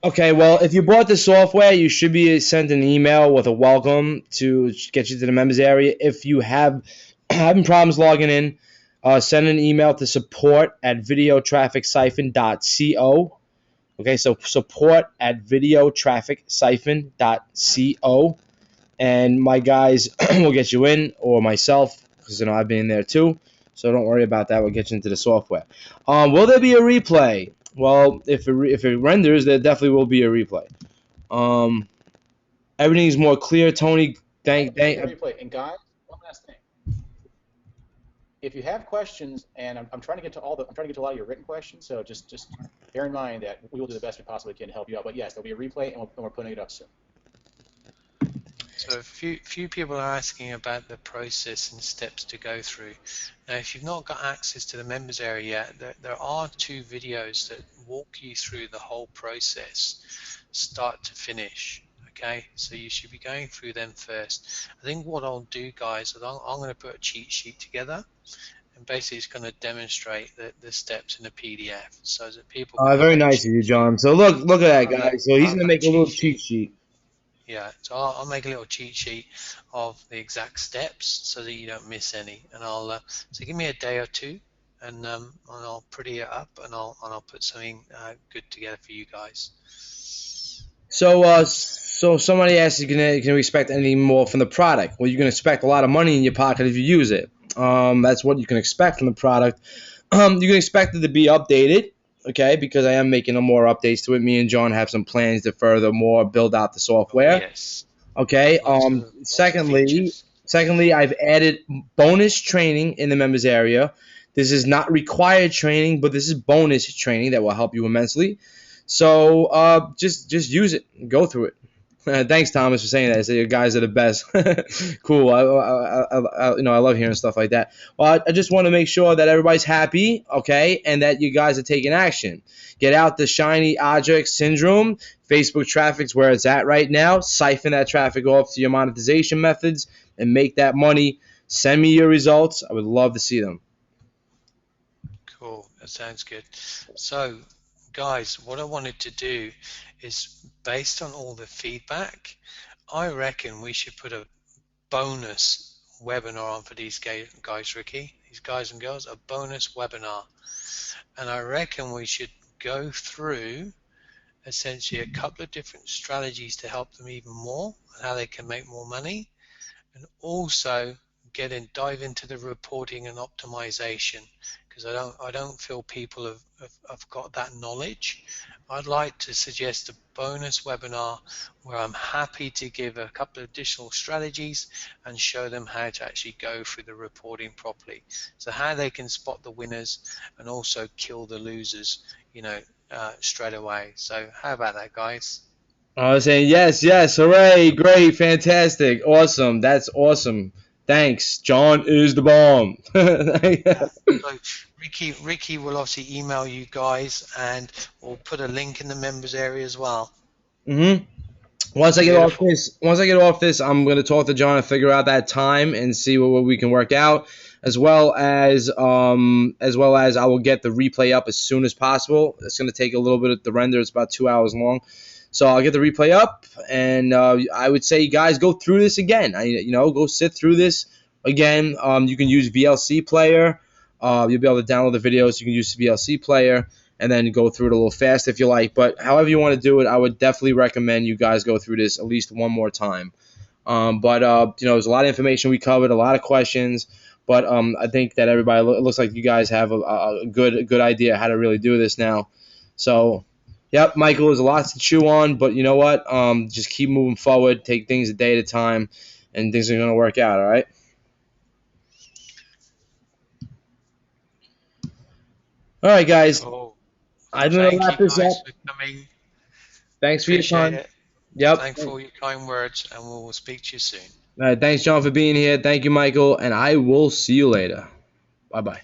Okay, well, if you bought the software, you should be sent an email with a welcome to get you to the members area. If you have having problems logging in, send an email to support@videotrafficsiphon.co. Okay, so support@videotrafficsiphon.co, and my guys will get you in, or myself, because I've been in there too. So don't worry about that. We'll get you into the software. Will there be a replay? Well, if it renders, there definitely will be a replay. Everything's more clear, Tony. Thank. Replay. And guys, one last thing. If you have questions, and I'm trying to get to a lot of your written questions, so just bear in mind that we will do the best we possibly can to help you out. But yes, there'll be a replay, and we're putting it up soon. So a few people are asking about the process and steps to go through. Now, if you've not got access to the members area yet, there are 2 videos that walk you through the whole process, start to finish. Okay, so you should be going through them first. I think what I'll do, guys, is I'm going to put a cheat sheet together, and basically it's going to demonstrate the steps in a PDF, so that people can Very nice of you, John. So look at that, guys. So he's gonna make a little cheat sheet. Yeah, so I'll make a little cheat sheet of the exact steps so that you don't miss any, and so give me a day or two, and I'll pretty it up, and I'll put something good together for you guys. So somebody asked, can we expect anything more from the product? Well, you can expect a lot of money in your pocket if you use it. That's what you can expect from the product. You can expect it to be updated, okay, because I am making more updates to it. Me and John have some plans to furthermore build out the software. Yes. Okay. Secondly, I've added bonus training in the members area. This is not required training, but this is bonus training that will help you immensely. So just use it, go through it. Thanks, Thomas, for saying that. I say you guys are the best. Cool. I love hearing stuff like that. Well, I just want to make sure that everybody's happy, okay, and that you guys are taking action. Get out the shiny object syndrome. Facebook traffic's where it's at right now. Siphon that traffic off to your monetization methods and make that money. Send me your results. I would love to see them. Cool. That sounds good. So, guys, what I wanted to do is, based on all the feedback, I reckon we should put a bonus webinar on for these guys, Ricky, these guys and girls, a bonus webinar. And I reckon we should go through essentially a couple of different strategies to help them even more, and how they can make more money, and also dive into the reporting and optimization, because I don't feel people have got that knowledge. I'd like to suggest a bonus webinar where I'm happy to give a couple of additional strategies and show them how to actually go through the reporting properly. So how they can spot the winners and also kill the losers, straight away. So how about that, guys? I was saying yes, hooray, great, fantastic, awesome, that's awesome. Thanks, John is the bomb. So Ricky will obviously email you guys, and we'll put a link in the members area as well. Once I get off this, I'm gonna talk to John and figure out that time and see what we can work out, as well as I will get the replay up as soon as possible. It's gonna take a little bit of the render. It's about 2 hours long. So I'll get the replay up, and I would say, guys, go through this again. Go sit through this again. You can use VLC Player. You'll be able to download the videos. You can use VLC Player and then go through it a little fast if you like. But however you want to do it, I would definitely recommend you guys go through this at least one more time. There's a lot of information we covered, a lot of questions. But I think that everybody, it looks like you guys have a good idea how to really do this now. So, yep, Michael, there's a lot to chew on, but you know what? Just keep moving forward, take things a day at a time, and things are going to work out, all right? All right, guys. Cool. I'm going to wrap this up. For coming. Thanks for your time. It. Yep. Thanks for all your kind words, and we'll speak to you soon. All right, thanks, John, for being here. Thank you, Michael, and I will see you later. Bye-bye.